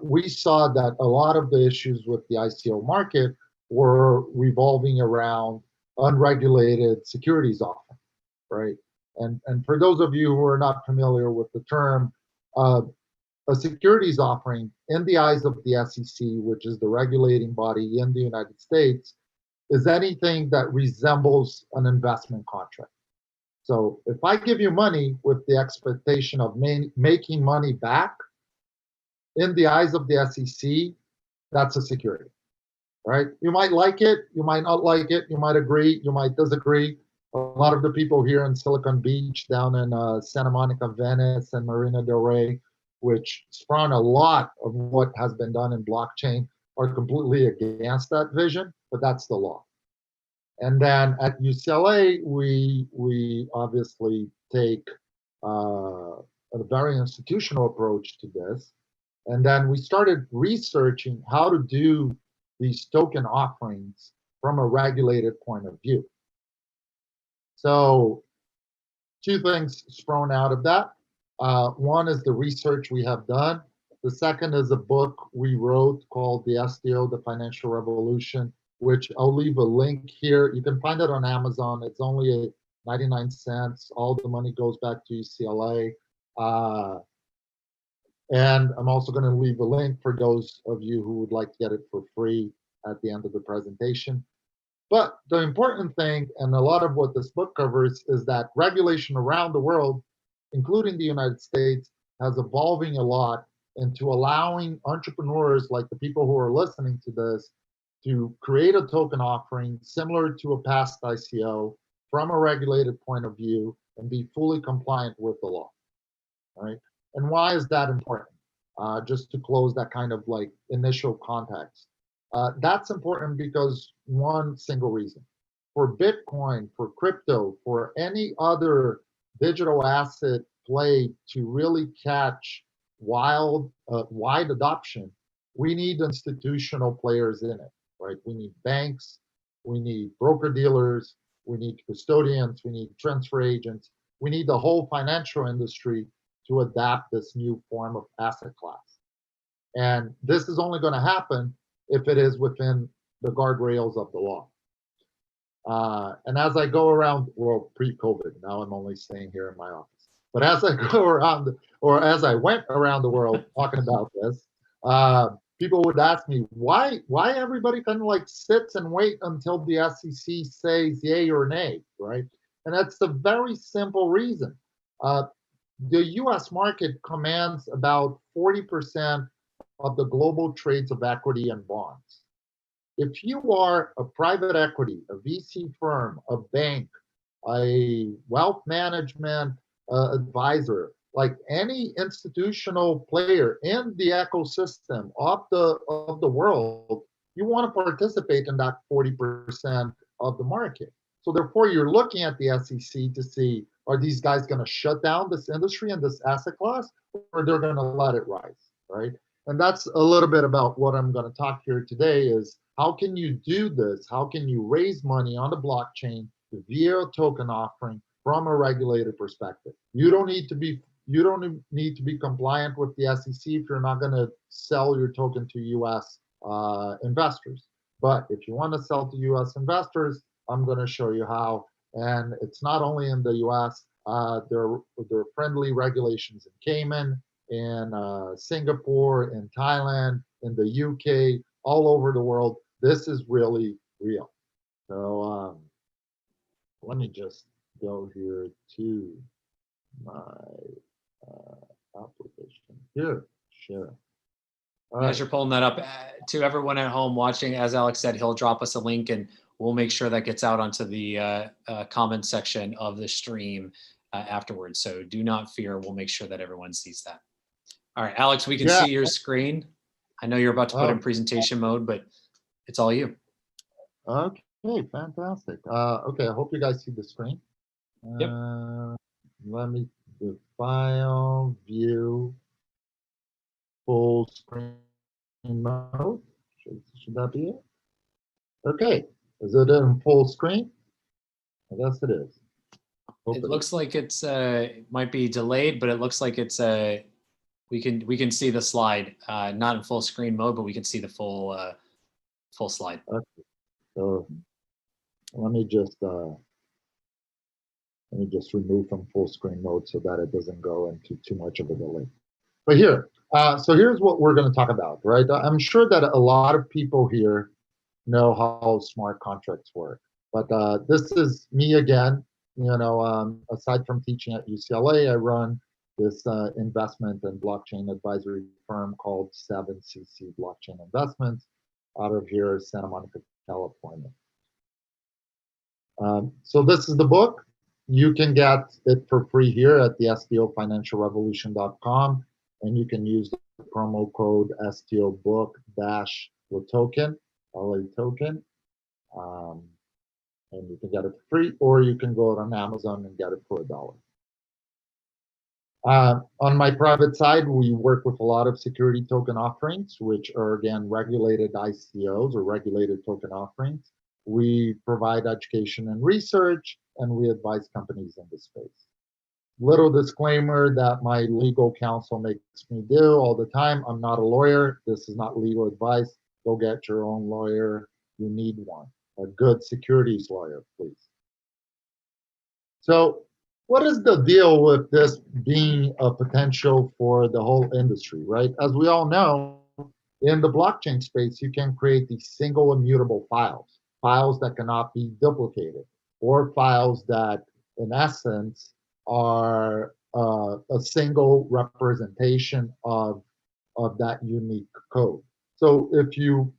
we saw that a lot of the issues with the ICO market were revolving around unregulated securities offering, right? And for those of you who are not familiar with the term, a securities offering in the eyes of the SEC, which is the regulating body in the United States, is anything that resembles an investment contract. So if I give you money with the expectation of making money back, in the eyes of the SEC, that's a security, right? You might like it, you might not like it, you might agree, you might disagree. A lot of the people here in Silicon Beach, down in Santa Monica, Venice, and Marina del Rey, which spawn a lot of what has been done in blockchain, are completely against that vision, but that's the law. And then at UCLA, we obviously take a very institutional approach to this. And then we started researching how to do these token offerings from a regulated point of view. So two things sprung out of that. One is the research we have done. The second is a book we wrote called The STO, The Financial Revolution, which I'll leave a link here. You can find it on Amazon. It's only 99 cents. All the money goes back to UCLA. And I'm also going to leave a link for those of you who would like to get it for free at the end of the presentation. But the important thing, and a lot of what this book covers, is that regulation around the world, including the United States, has evolving a lot into allowing entrepreneurs like the people who are listening to this to create a token offering similar to a past ICO from a regulated point of view and be fully compliant with the law, right? And why is that important? Just to close that kind of like initial context. That's important because one single reason. For Bitcoin, for crypto, for any other digital asset play to really catch wide adoption, we need institutional players in it, right? We need banks, we need broker-dealers, we need custodians, we need transfer agents, we need the whole financial industry to adapt this new form of asset class. And this is only going to happen if it is within the guardrails of the law. And as I go around, well, pre-COVID, now I'm only staying here in my office. But as I go around, or as I went around the world talking about this, people would ask me why everybody kind of like sits and wait until the SEC says yay or nay, right? And that's the very simple reason. The US market commands about 40% of the global trades of equity and bonds. If you are a private equity, a VC firm, a bank, a wealth management advisor, like any institutional player in the ecosystem of the world, you want to participate in that 40% of the market. So therefore, you're looking at the SEC to see, are these guys going to shut down this industry and this asset class, or they're going to let it rise, right? And that's a little bit about what I'm going to talk here today is how can you do this? How can you raise money on the blockchain via a token offering from a regulated perspective? You don't need to be compliant with the SEC if you're not going to sell your token to US investors. But if you want to sell to US investors, I'm going to show you how. And it's not only in the US, there are friendly regulations in Cayman, in Singapore, in Thailand, in the UK, all over the world. This is really real. So let me just go here to my application here. Sure. As you're pulling that up, to everyone at home watching, as Alex said, he'll drop us a link and we'll make sure that gets out onto the comment section of the stream afterwards. So do not fear. We'll make sure that everyone sees that. All right, Alex, we can see your screen. I know you're about to put in presentation mode, but it's all you. Okay, fantastic. Okay, I hope you guys see the screen. Yep. Let me do file, view, full screen mode. Should that be it? Okay, is it in full screen? I guess it is. It looks like it's might be delayed, but it looks like it's we can see the slide, not in full screen mode, but we can see the full slide. Okay. So let me just remove from full screen mode so that it doesn't go into too much of a delay. But here, so here's what we're going to talk about, right? I'm sure that a lot of people here know how smart contracts work, but this is me again. You know, aside from teaching at UCLA, I run this investment and blockchain advisory firm called 7cc Blockchain Investments out of here, Santa Monica, California. So this is the book. You can get it for free here at the stofinancialrevolution.com, and you can use the promo code STObook-LA token, and you can get it for free, or you can go on Amazon and get it for $1. On my private side, we work with a lot of security token offerings, which are, again, regulated ICOs or regulated token offerings. We provide education and research, and we advise companies in this space. Little disclaimer that my legal counsel makes me do all the time. I'm not a lawyer. This is not legal advice. Go get your own lawyer. You need one. A good securities lawyer, please. So what is the deal with this being a potential for the whole industry, right? As we all know, in the blockchain space, you can create these single immutable files that cannot be duplicated, or files that, in essence, are a single representation of that unique code. So if you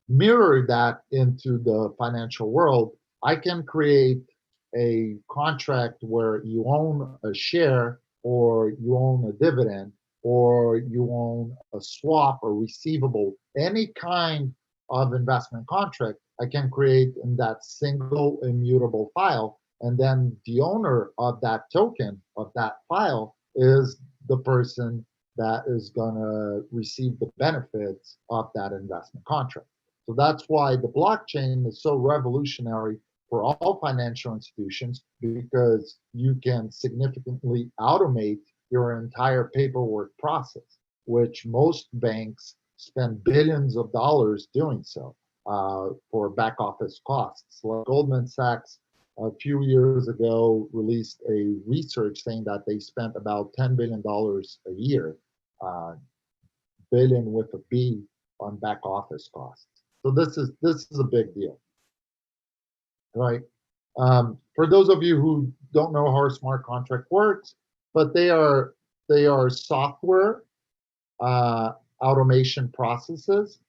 mirror that into the financial world, I can create a contract where you own a share, or you own a dividend, or you own a swap or receivable, any kind of investment contract I can create in that single immutable file. And then the owner of that token, of that file, is the person that is going to receive the benefits of that investment contract. So that's why the blockchain is so revolutionary for all financial institutions, because you can significantly automate your entire paperwork process, which most banks spend billions of dollars doing so for back office costs. Like Goldman Sachs a few years ago released a research saying that they spent about $10 billion a year, billion with a B, on back office costs. So this is a big deal, right? For those of you who don't know how a smart contract works, but they are software automation processes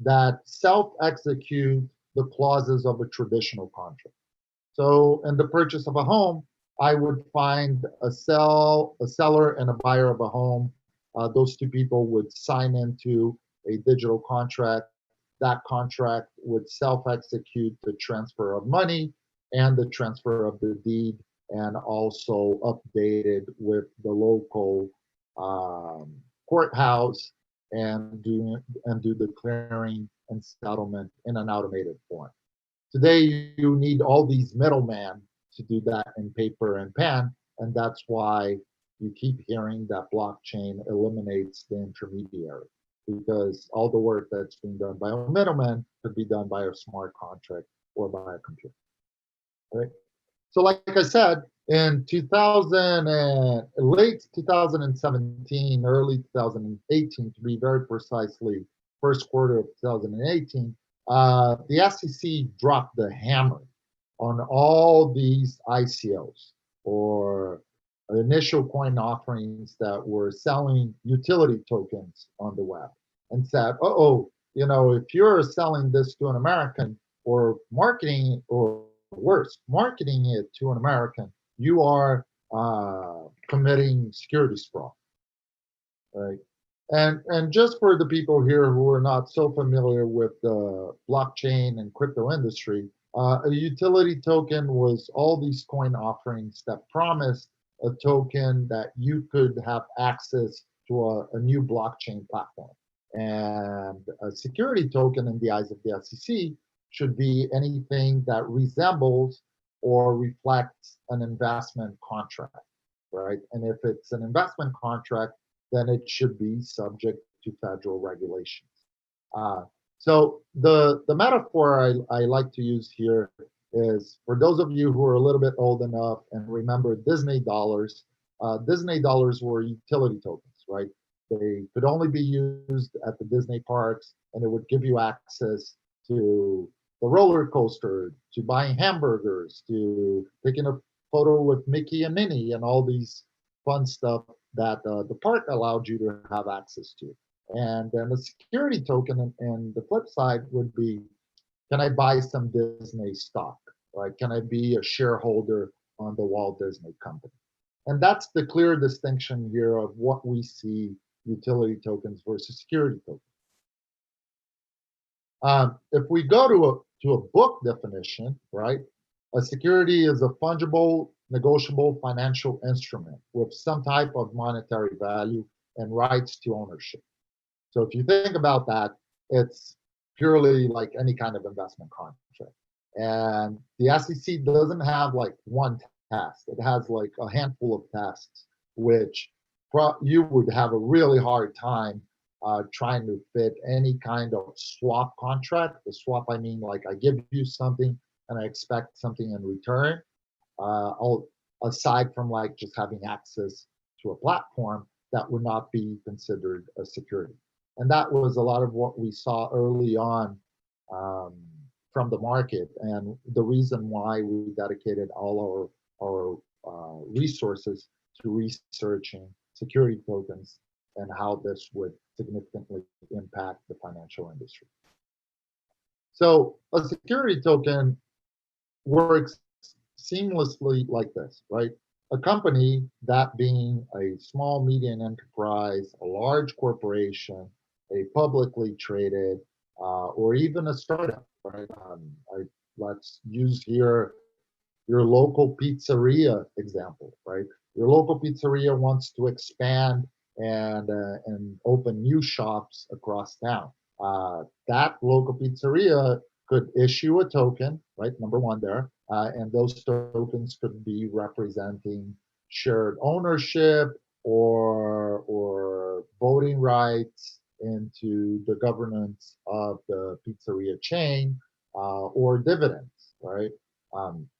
that self-execute the clauses of a traditional contract. So in the purchase of a home, I would find a seller and a buyer of a home. Those two people would sign into a digital contract. That contract would self-execute the transfer of money and the transfer of the deed, and also updated with the local courthouse, and do the clearing and settlement in an automated form. Today, you need all these middlemen to do that in paper and pen, and that's why you keep hearing that blockchain eliminates the intermediary, because all the work that's being done by a middleman could be done by a smart contract or by a computer. Right? So, like I said, in late 2017, early 2018, to be very precisely, first quarter of 2018, the SEC dropped the hammer on all these ICOs, or initial coin offerings that were selling utility tokens on the web, and said, if you're selling this to an American, or marketing, or worse, marketing it to an American, you are committing securities fraud, right? And just for the people here who are not so familiar with the blockchain and crypto industry, a utility token was all these coin offerings that promised a token that you could have access to a new blockchain platform. And a security token, in the eyes of the SEC, should be anything that resembles or reflects an investment contract, right? And if it's an investment contract, then it should be subject to federal regulations. So the metaphor I like to use here is, for those of you who are a little bit old enough and remember Disney dollars were utility tokens, right? They could only be used at the Disney parks, and it would give you access to the roller coaster, to buying hamburgers, to taking a photo with Mickey and Minnie, and all these fun stuff that the park allowed you to have access to. And then the security token, and the flip side would be, can I buy some Disney stock, right? Can I be a shareholder on the Walt Disney Company? And that's the clear distinction here of what we see utility tokens versus security tokens. If we go to a book definition, right? A security is a fungible, negotiable financial instrument with some type of monetary value and rights to ownership. So if you think about that, it's purely like any kind of investment contract. And the SEC doesn't have like one test. It has like a handful of tests, which you would have a really hard time trying to fit any kind of swap contract. The swap, I mean, like I give you something and I expect something in return. Aside from like just having access to a platform, that would not be considered a security. And that was a lot of what we saw early on from the market, and the reason why we dedicated all our resources to researching security tokens and how this would significantly impact the financial industry. So a security token works seamlessly like this, right? A company, that being a small, medium enterprise, a large corporation, a publicly traded, or even a startup, right? Let's use here your local pizzeria example, right? Your local pizzeria wants to expand and open new shops across town. That local pizzeria could issue a token, right? Number one there, and those tokens could be representing shared ownership or voting rights into the governance of the pizzeria chain, or dividends, right?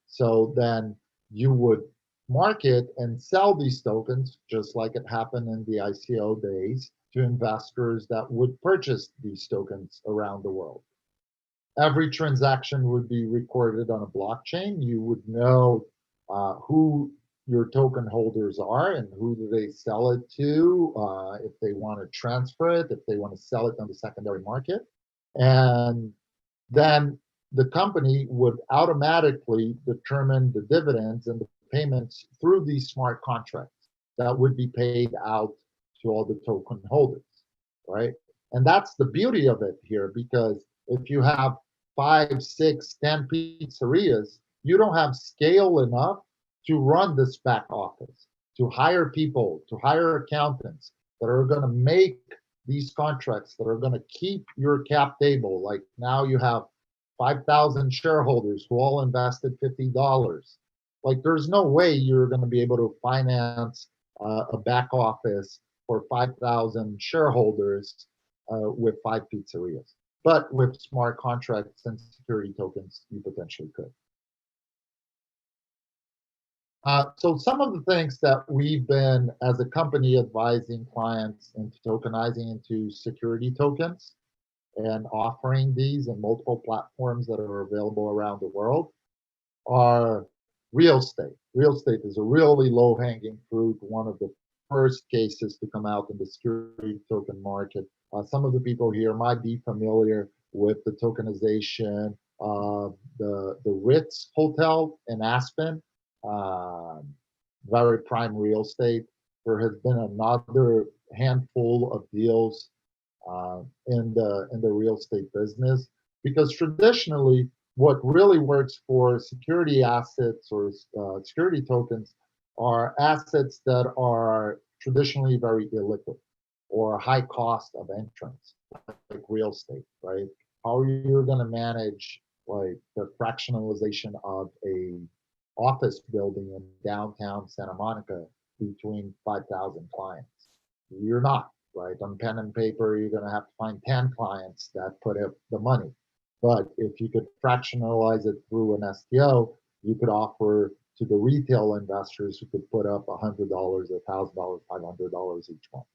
So then you would market and sell these tokens just like it happened in the ICO days, to investors that would purchase these tokens around the world. Every transaction would be recorded on a blockchain. You would know who your token holders are and who do they sell it to, if they want to transfer it, if they want to sell it on the secondary market. And then the company would automatically determine the dividends and the payments through these smart contracts that would be paid out to all the token holders, right? And that's the beauty of it here, because if you have 5, 6, 10 pizzerias, you don't have scale enough to run this back office, to hire people, to hire accountants that are going to make these contracts, that are going to keep your cap table. Like now you have 5,000 shareholders who all invested $50. Like there's no way you're going to be able to finance a back office for 5,000 shareholders with 5 pizzerias. But with smart contracts and security tokens, you potentially could. So some of the things that we've been, as a company, advising clients into tokenizing into security tokens and offering these in multiple platforms that are available around the world are real estate. Real estate is a really low-hanging fruit, one of the first cases to come out in the security token market. Some of the people here might be familiar with the tokenization of the Ritz Hotel in Aspen, very prime real estate. There has been another handful of deals in the real estate business, because traditionally what really works for security assets or security tokens are assets that are traditionally very illiquid or high cost of entrance, like real estate, right? How are you going to manage like the fractionalization of a office building in downtown Santa Monica between 5,000 clients? You're not, right? On pen and paper, you're going to have to find 10 clients that put up the money. But if you could fractionalize it through an STO, you could offer to the retail investors who could put up $100, $1,000, $500 each month.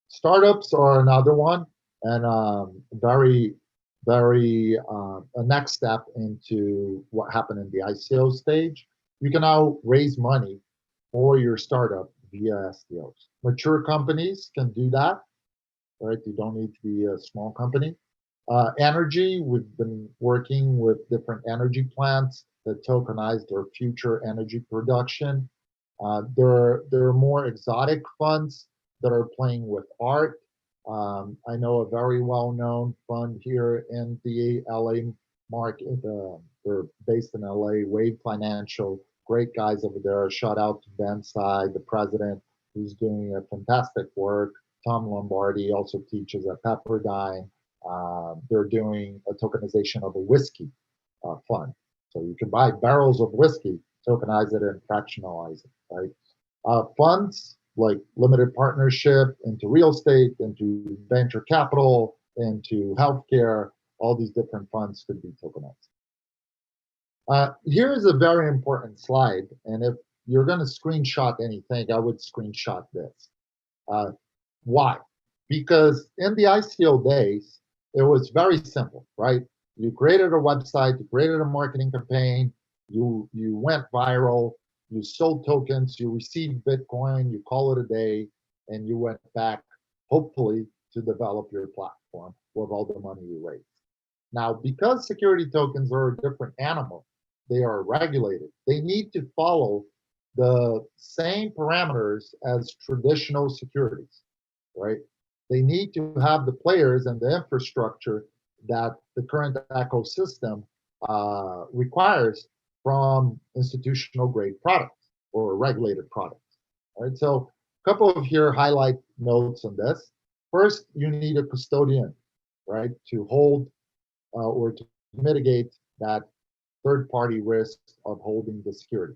Startups are another one, and a next step into what happened in the ICO stage. You can now raise money for your startup via STOs. Mature companies can do that, right? You don't need to be a small company. Energy, we've been working with different energy plants that tokenize their future energy production. There are more exotic funds that are playing with art. I know a very well-known fund here in the LA market. They're based in LA, Wave Financial. Great guys over there. Shout out to Ben Tsai, the president, who's doing a fantastic work. Tom Lombardi also teaches at Pepperdine. They're doing a tokenization of a whiskey fund. So you can buy barrels of whiskey, tokenize it, and fractionalize it, right? Funds like limited partnership into real estate, into venture capital, into healthcare, all these different funds could be tokenized. Here is a very important slide, and if you're going to screenshot anything, I would screenshot this. Why? Because in the ICO days, it was very simple, right? You created a website, you created a marketing campaign, you went viral, you sold tokens, you received Bitcoin, you call it a day, and you went back, hopefully, to develop your platform with all the money you raised. Now, because security tokens are a different animal, they are regulated. They need to follow the same parameters as traditional securities, right? They need to have the players and the infrastructure that the current ecosystem requires from institutional grade products or regulated products. All right, so a couple of here highlight notes on this. First, you need a custodian, right, to hold or to mitigate that third-party risk of holding the security.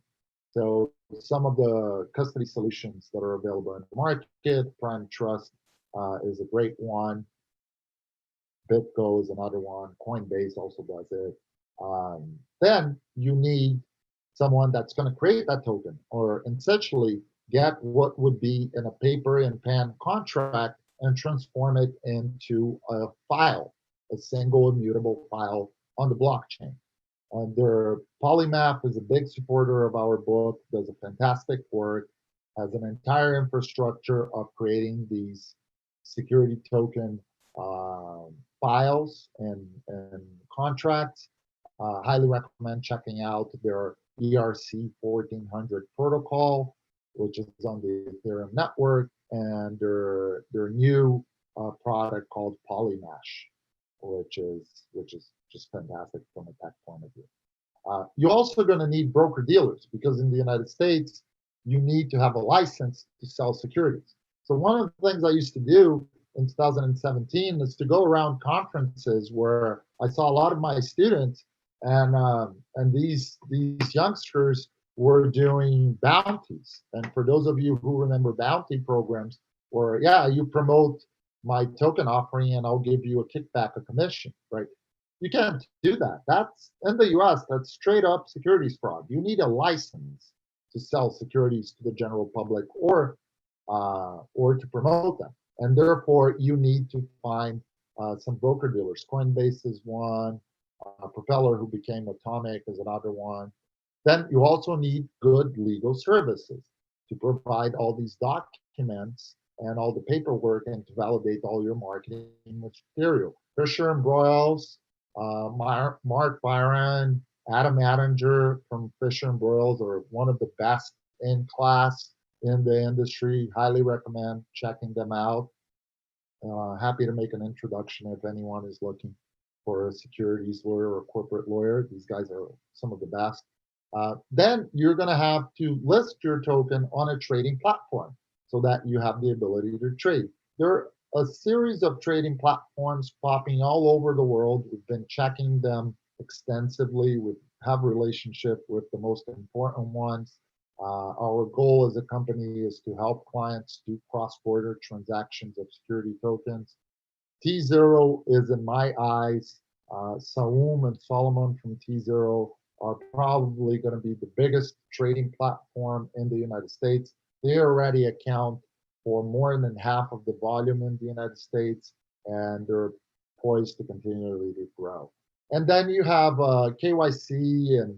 So some of the custody solutions that are available in the market, Prime Trust is a great one. BitGo is another one. Coinbase also does it. Then you need someone that's going to create that token, or essentially get what would be in a paper and pen contract and transform it into a file, a single immutable file on the blockchain. Polymath is a big supporter of our book, does a fantastic work, has an entire infrastructure of creating these security token files and contracts. Highly recommend checking out their ERC 1400 protocol, which is on the Ethereum network, and their new product called Polymesh, which is just fantastic from a tech point of view. You're also going to need broker dealers, because in the United States, you need to have a license to sell securities. So one of the things I used to do in 2017 is to go around conferences where I saw a lot of my students, and these youngsters were doing bounties. And for those of you who remember bounty programs, where you promote my token offering and I'll give you a kickback, a commission, right? You can't do that. That's in the US, that's straight up securities fraud. You need a license to sell securities to the general public or to promote them. And therefore, you need to find some broker dealers. Coinbase is one. Propeller, who became Atomic, is another one. Then you also need good legal services to provide all these documents and all the paperwork and to validate all your marketing material. Fisher and Broyles, Mark Byron, Adam Attinger from Fisher and Broyles are one of the best in class in the industry. Highly recommend checking them out. Happy to make an introduction if anyone is looking for a securities lawyer or corporate lawyer. These guys are some of the best. Then you're going to have to list your token on a trading platform so that you have the ability to trade. There are a series of trading platforms popping all over the world. We've been checking them extensively. We have relationship with the most important ones. Our goal as a company is to help clients do cross-border transactions of security tokens. T0 is, in my eyes, Saum and Solomon from T0 are probably going to be the biggest trading platform in the United States. They already account for more than half of the volume in the United States, and they're poised to continually to grow. And then you have KYC and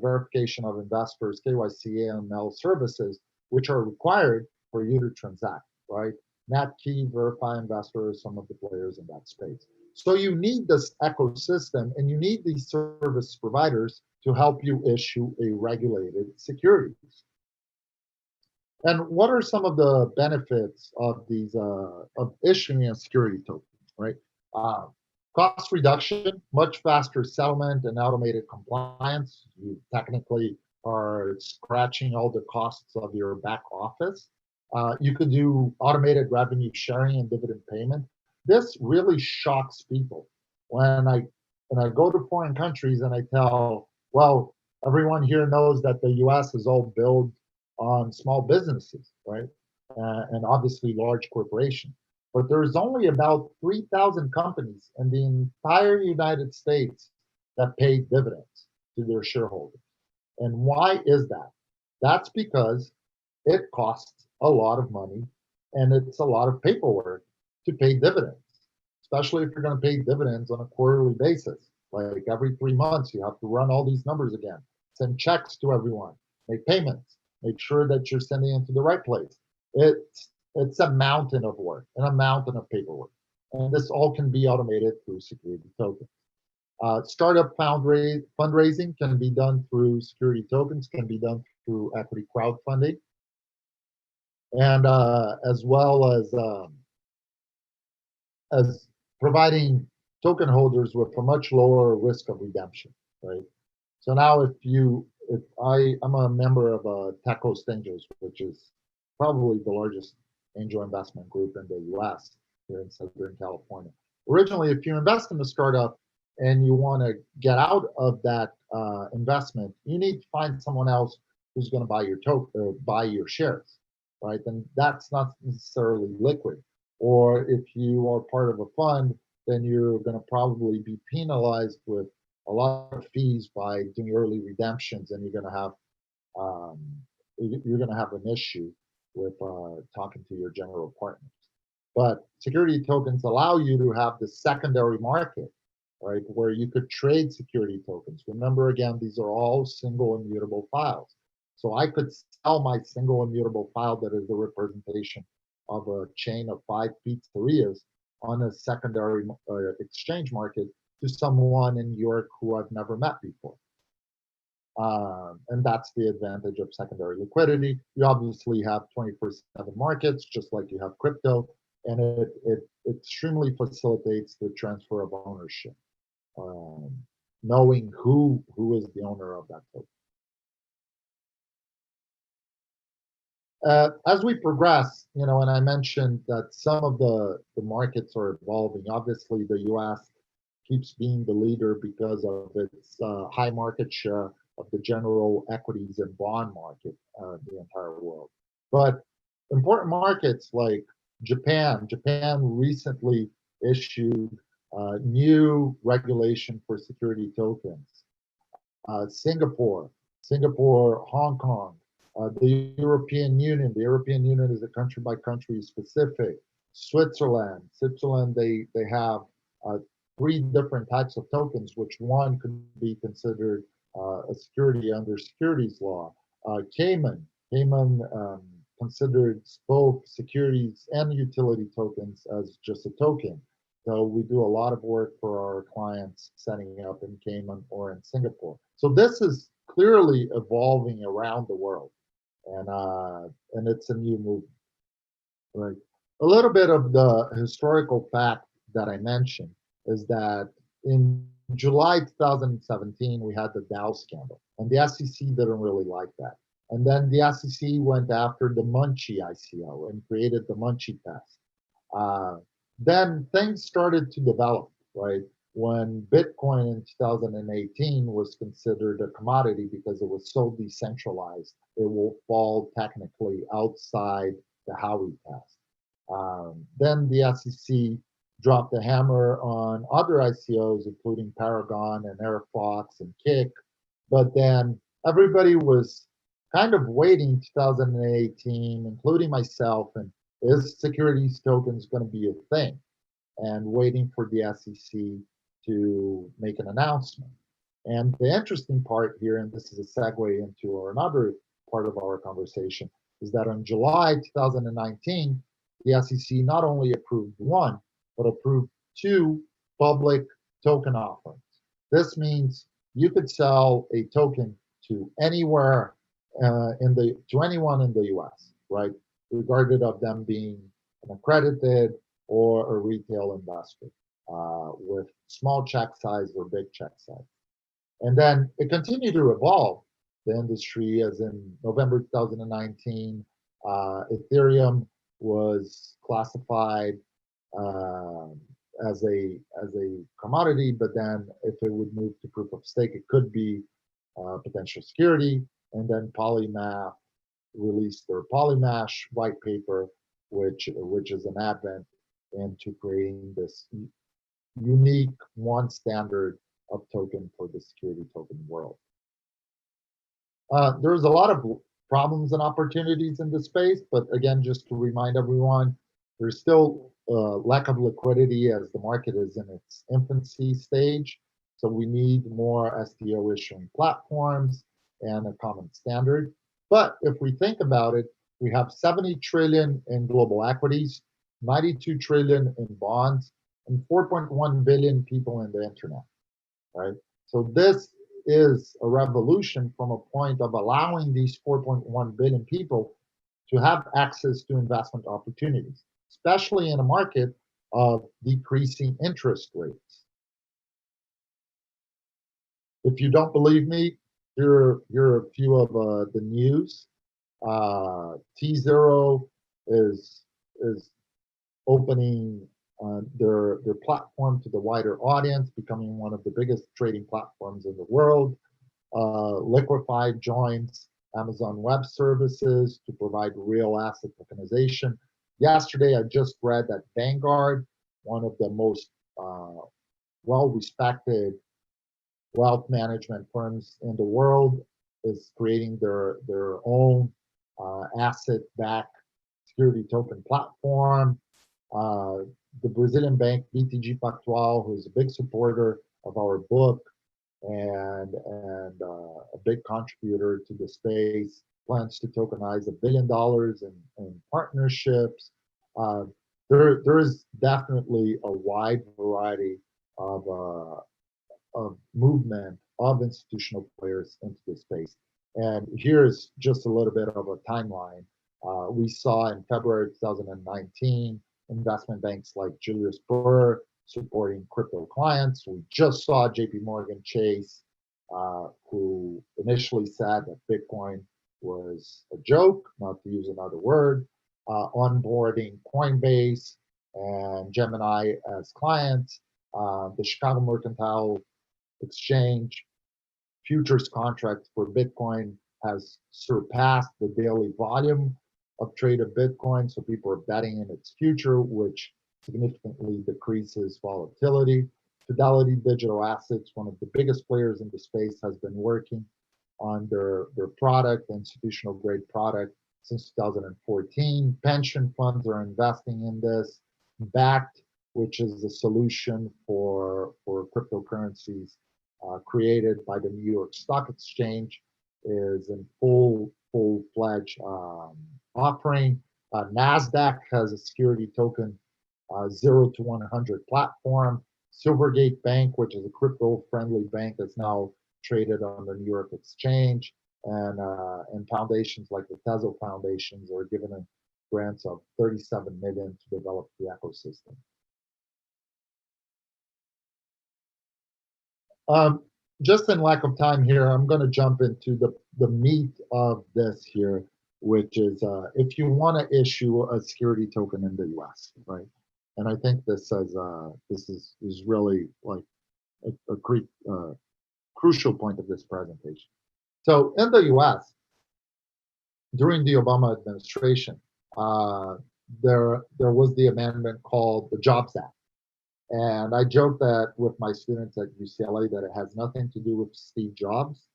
verification of investors, KYC AML services, which are required for you to transact, right? NatKey, Verify Investor are some of the players in that space. So you need this ecosystem, and you need these service providers to help you issue a regulated securities. And what are some of the benefits of these of issuing a security token, right? Cost reduction, much faster settlement and automated compliance. You technically are scratching all the costs of your back office. You could do automated revenue sharing and dividend payment. This really shocks people when I go to foreign countries and I tell, well, everyone here knows that the US is all built on small businesses, right? And obviously large corporations. But there's only about 3,000 companies in the entire United States that pay dividends to their shareholders. And why is that? That's because it costs a lot of money and it's a lot of paperwork to pay dividends, especially if you're going to pay dividends on a quarterly basis. Like every 3 months, you have to run all these numbers again, send checks to everyone, make payments, make sure that you're sending it to the right place. It's a mountain of work and a mountain of paperwork. And this all can be automated through security tokens. Startup fundraising can be done through security tokens, can be done through equity crowdfunding, and as well as providing token holders with a much lower risk of redemption, right? So now if I'm a member of Tecos Angels, which is probably the largest angel investment group in the US here in Southern California. Originally, if you invest in a startup and you want to get out of that investment, you need to find someone else who's going to buy your token, buy your shares, right? And that's not necessarily liquid. Or if you are part of a fund, then you're going to probably be penalized with a lot of fees by doing early redemptions, and you're going to have an issue with talking to your general partners. But security tokens allow you to have the secondary market, right, where you could trade security tokens. Remember, again, these are all single immutable files. So I could sell my single immutable file that is a representation of a chain of 5 pizzerias on a secondary exchange market to someone in New York who I've never met before. And that's the advantage of secondary liquidity. You obviously have 24/7 markets, just like you have crypto, and it extremely facilitates the transfer of ownership, knowing who is the owner of that token. As we progress, and I mentioned that some of the markets are evolving. Obviously, the U.S. keeps being the leader because of its high market share of the general equities and bond market, the entire world. But important markets like Japan recently issued new regulation for security tokens. Singapore, Hong Kong, the European Union. The European Union is a country by country specific. Switzerland, they have 3 different types of tokens, which one could be considered a security under securities law. Cayman considered both securities and utility tokens as just a token. So we do a lot of work for our clients setting up in Cayman or in Singapore. So this is clearly evolving around the world, and it's a new movement. Right. A little bit of the historical fact that I mentioned is that in July 2017, we had the Dow scandal, and the SEC didn't really like that. And then the SEC went after the Munchie ICO and created the Munchie test. Then things started to develop, right? When Bitcoin in 2018 was considered a commodity because it was so decentralized, it will fall technically outside the Howey test. Then the SEC dropped the hammer on other ICOs, including Paragon and AirFox and Kick. But then everybody was kind of waiting 2018, including myself, and is securities tokens going to be a thing? And waiting for the SEC to make an announcement. And the interesting part here, and this is a segue into another part of our conversation, is that in July 2019, the SEC not only approved one, but approved 2 public token offerings. This means you could sell a token to anywhere to anyone in the U.S., right? Regardless of them being an accredited or a retail investor with small check size or big check size. And then it continued to evolve, the industry, as in November 2019, Ethereum was classified as a commodity, but then if it would move to proof of stake, it could be potential security. And then Polymath released their Polymash white paper, which is an advent into creating this unique one standard of token for the security token world. There's a lot of problems and opportunities in this space, but again, just to remind everyone, there's still lack of liquidity as the market is in its infancy stage. So we need more STO issuing platforms and a common standard. But if we think about it, we have 70 trillion in global equities, 92 trillion in bonds, and 4.1 billion people in the internet, right? So this is a revolution from a point of allowing these 4.1 billion people to have access to investment opportunities, especially in a market of decreasing interest rates. If you don't believe me, here are a few of the news. T0 is opening their platform to the wider audience, becoming one of the biggest trading platforms in the world. Liquify joins Amazon Web Services to provide real asset tokenization. Yesterday, I just read that Vanguard, one of the most well-respected wealth management firms in the world, is creating their own asset-backed security token platform. The Brazilian bank BTG Pactual, who's a big supporter of our book and a big contributor to the space, plans to tokenize $1 billion in partnerships. There is definitely a wide variety of movement of institutional players into the space. And here's just a little bit of a timeline. We saw in February 2019 investment banks like Julius Baer supporting crypto clients. We just saw JP Morgan Chase, who initially said that Bitcoin was a joke, not to use another word, onboarding Coinbase and Gemini as clients. The Chicago Mercantile Exchange futures contract for Bitcoin has surpassed the daily volume of trade of Bitcoin. So people are betting in its future, which significantly decreases volatility. Fidelity Digital Assets, one of the biggest players in the space, has been working on their product, institutional grade product, since 2014. Pension funds are investing in this. Bakkt, which is a solution for cryptocurrencies created by the New York Stock Exchange, is in full-fledged offering. NASDAQ has a security token 0 to 100 platform. Silvergate Bank, which is a crypto-friendly bank, is now traded on the New York Exchange. And foundations like the Tesla Foundations are given grants of $37 million to develop the ecosystem. Just in lack of time here, I'm going to jump into the meat of this here, which is if you want to issue a security token in the U.S., right? And I think this is really like a crucial point of this presentation. So in the U.S., during the Obama administration, there was the amendment called the Jobs Act. And I joke that with my students at UCLA that it has nothing to do with Steve Jobs.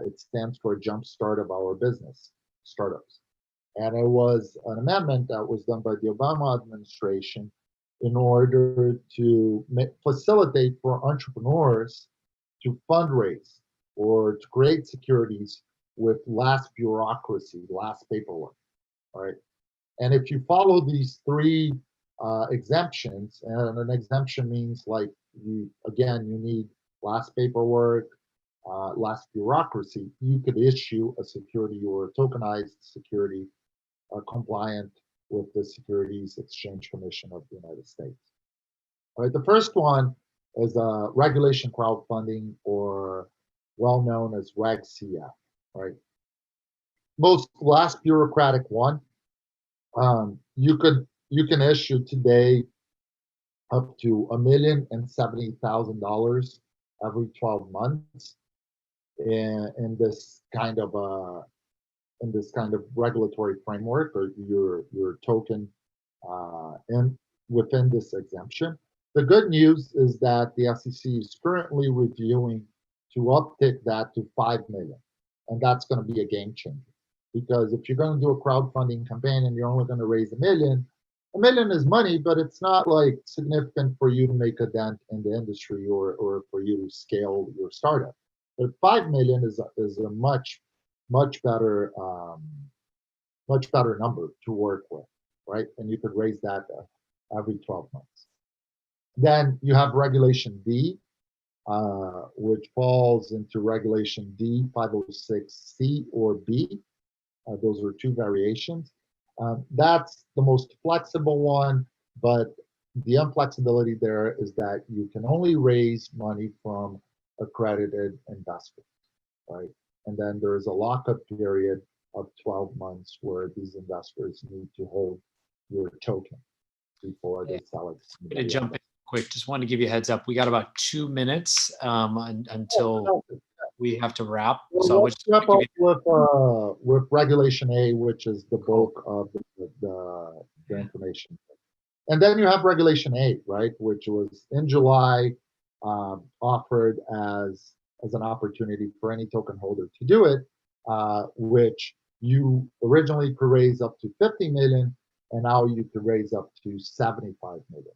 It stands for Jumpstart of Our Business, startups. And it was an amendment that was done by the Obama administration in order to facilitate for entrepreneurs to fundraise or to create securities with less bureaucracy, less paperwork, right? And if you follow these three exemptions, and an exemption means like you need less paperwork, less bureaucracy, you could issue a security or a tokenized security compliant with the Securities Exchange Commission of the United States. All right, the first one is regulation crowdfunding, or well known as Reg CF, right? Most last bureaucratic one. You can issue today up to $1,070,000 every 12 months in this kind of regulatory framework, or your token and within this exemption. The good news is that the SEC is currently reviewing to uptick that to 5 million, and that's going to be a game changer. Because if you're going to do a crowdfunding campaign and you're only going to raise $1 million is money, but it's not like significant for you to make a dent in the industry or for you to scale your startup. But 5 million is a much better number to work with, right? And you could raise that every 12 months. Then you have Regulation D, which falls into Regulation D 506C or B. Those are two variations. That's the most flexible one, but the inflexibility there is that you can only raise money from accredited investors, right? And then there is a lockup period of 12 months where these investors need to hold your token before they sell it. To jump in quick, just wanted to give you a heads up. We got about 2 minutes until we have to wrap. So let's wrap up with Regulation A, which is the bulk of the information. And then you have Regulation A, right, which was in July offered as an opportunity for any token holder to do it, which you originally could raise up to 50 million, and now you could raise up to 75 million.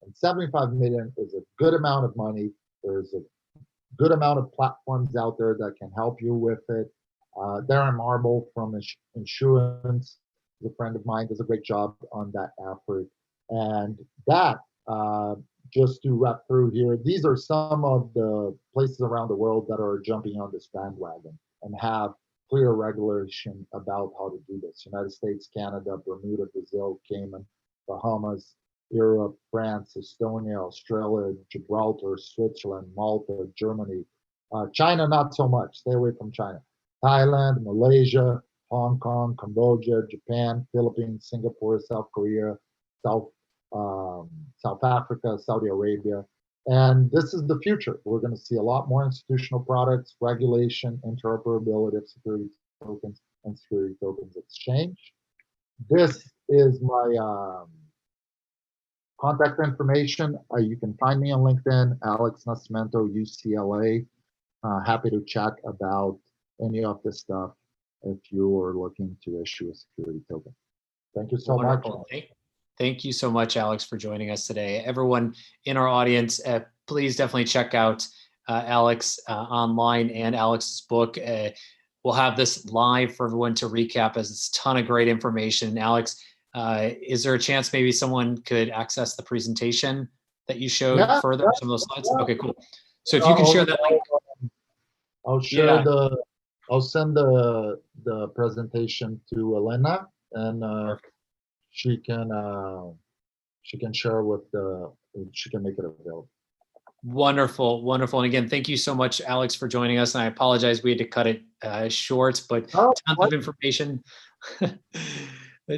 And 75 million is a good amount of money. There's a good amount of platforms out there that can help you with it. Darren Marble from Insurance, a friend of mine, does a great job on that effort. And that, just to wrap through here, these are some of the places around the world that are jumping on this bandwagon and have clear regulation about how to do this. United States, Canada, Bermuda, Brazil, Cayman, Bahamas, Europe, France, Estonia, Australia, Gibraltar, Switzerland, Malta, Germany. China, not so much. Stay away from China. Thailand, Malaysia, Hong Kong, Cambodia, Japan, Philippines, Singapore, South Korea, South Africa, Saudi Arabia. And this is the future. We're going to see a lot more institutional products, regulation, interoperability of security tokens, and security tokens exchange. This is my contact information. You can find me on LinkedIn, Alex Nascimento, UCLA. Happy to chat about any of this stuff if you are looking to issue a security token. Thank you so much. Thank you so much, Alex, for joining us today. Everyone in our audience, please definitely check out Alex online and Alex's book. We'll have this live for everyone to recap, as it's a ton of great information. Alex, is there a chance maybe someone could access the presentation that you showed further, some of those slides? Okay, cool. So if you can share that link. I'll share I'll send the presentation to Elena, and she can share with she can make it available. Wonderful, wonderful. And again, thank you so much, Alex, for joining us. And I apologize, we had to cut it short, but tons of information.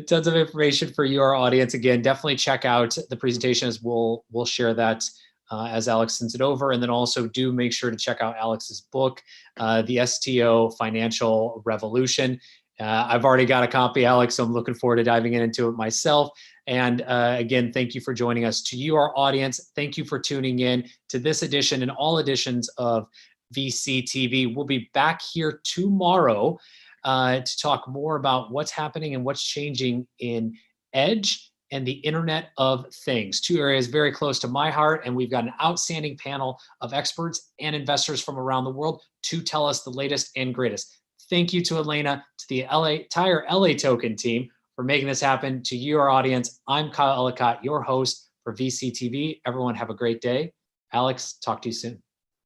Tons of information for your audience. Again, definitely check out the presentation, as we'll share that as Alex sends it over. And then also do make sure to check out Alex's book, The STO Financial Revolution. I've already got a copy, Alex, so I'm looking forward to diving into it myself. And again, thank you for joining us. To you, our audience, thank you for tuning in to this edition and all editions of VC TV. We'll be back here tomorrow to talk more about what's happening and what's changing in Edge and the Internet of Things, two areas very close to my heart. And we've got an outstanding panel of experts and investors from around the world to tell us the latest and greatest. Thank you to Elena, to the entire LA Token team for making this happen. To you, our audience, I'm Kyle Ellicott, your host for VC TV. Everyone have a great day. Alex, talk to you soon.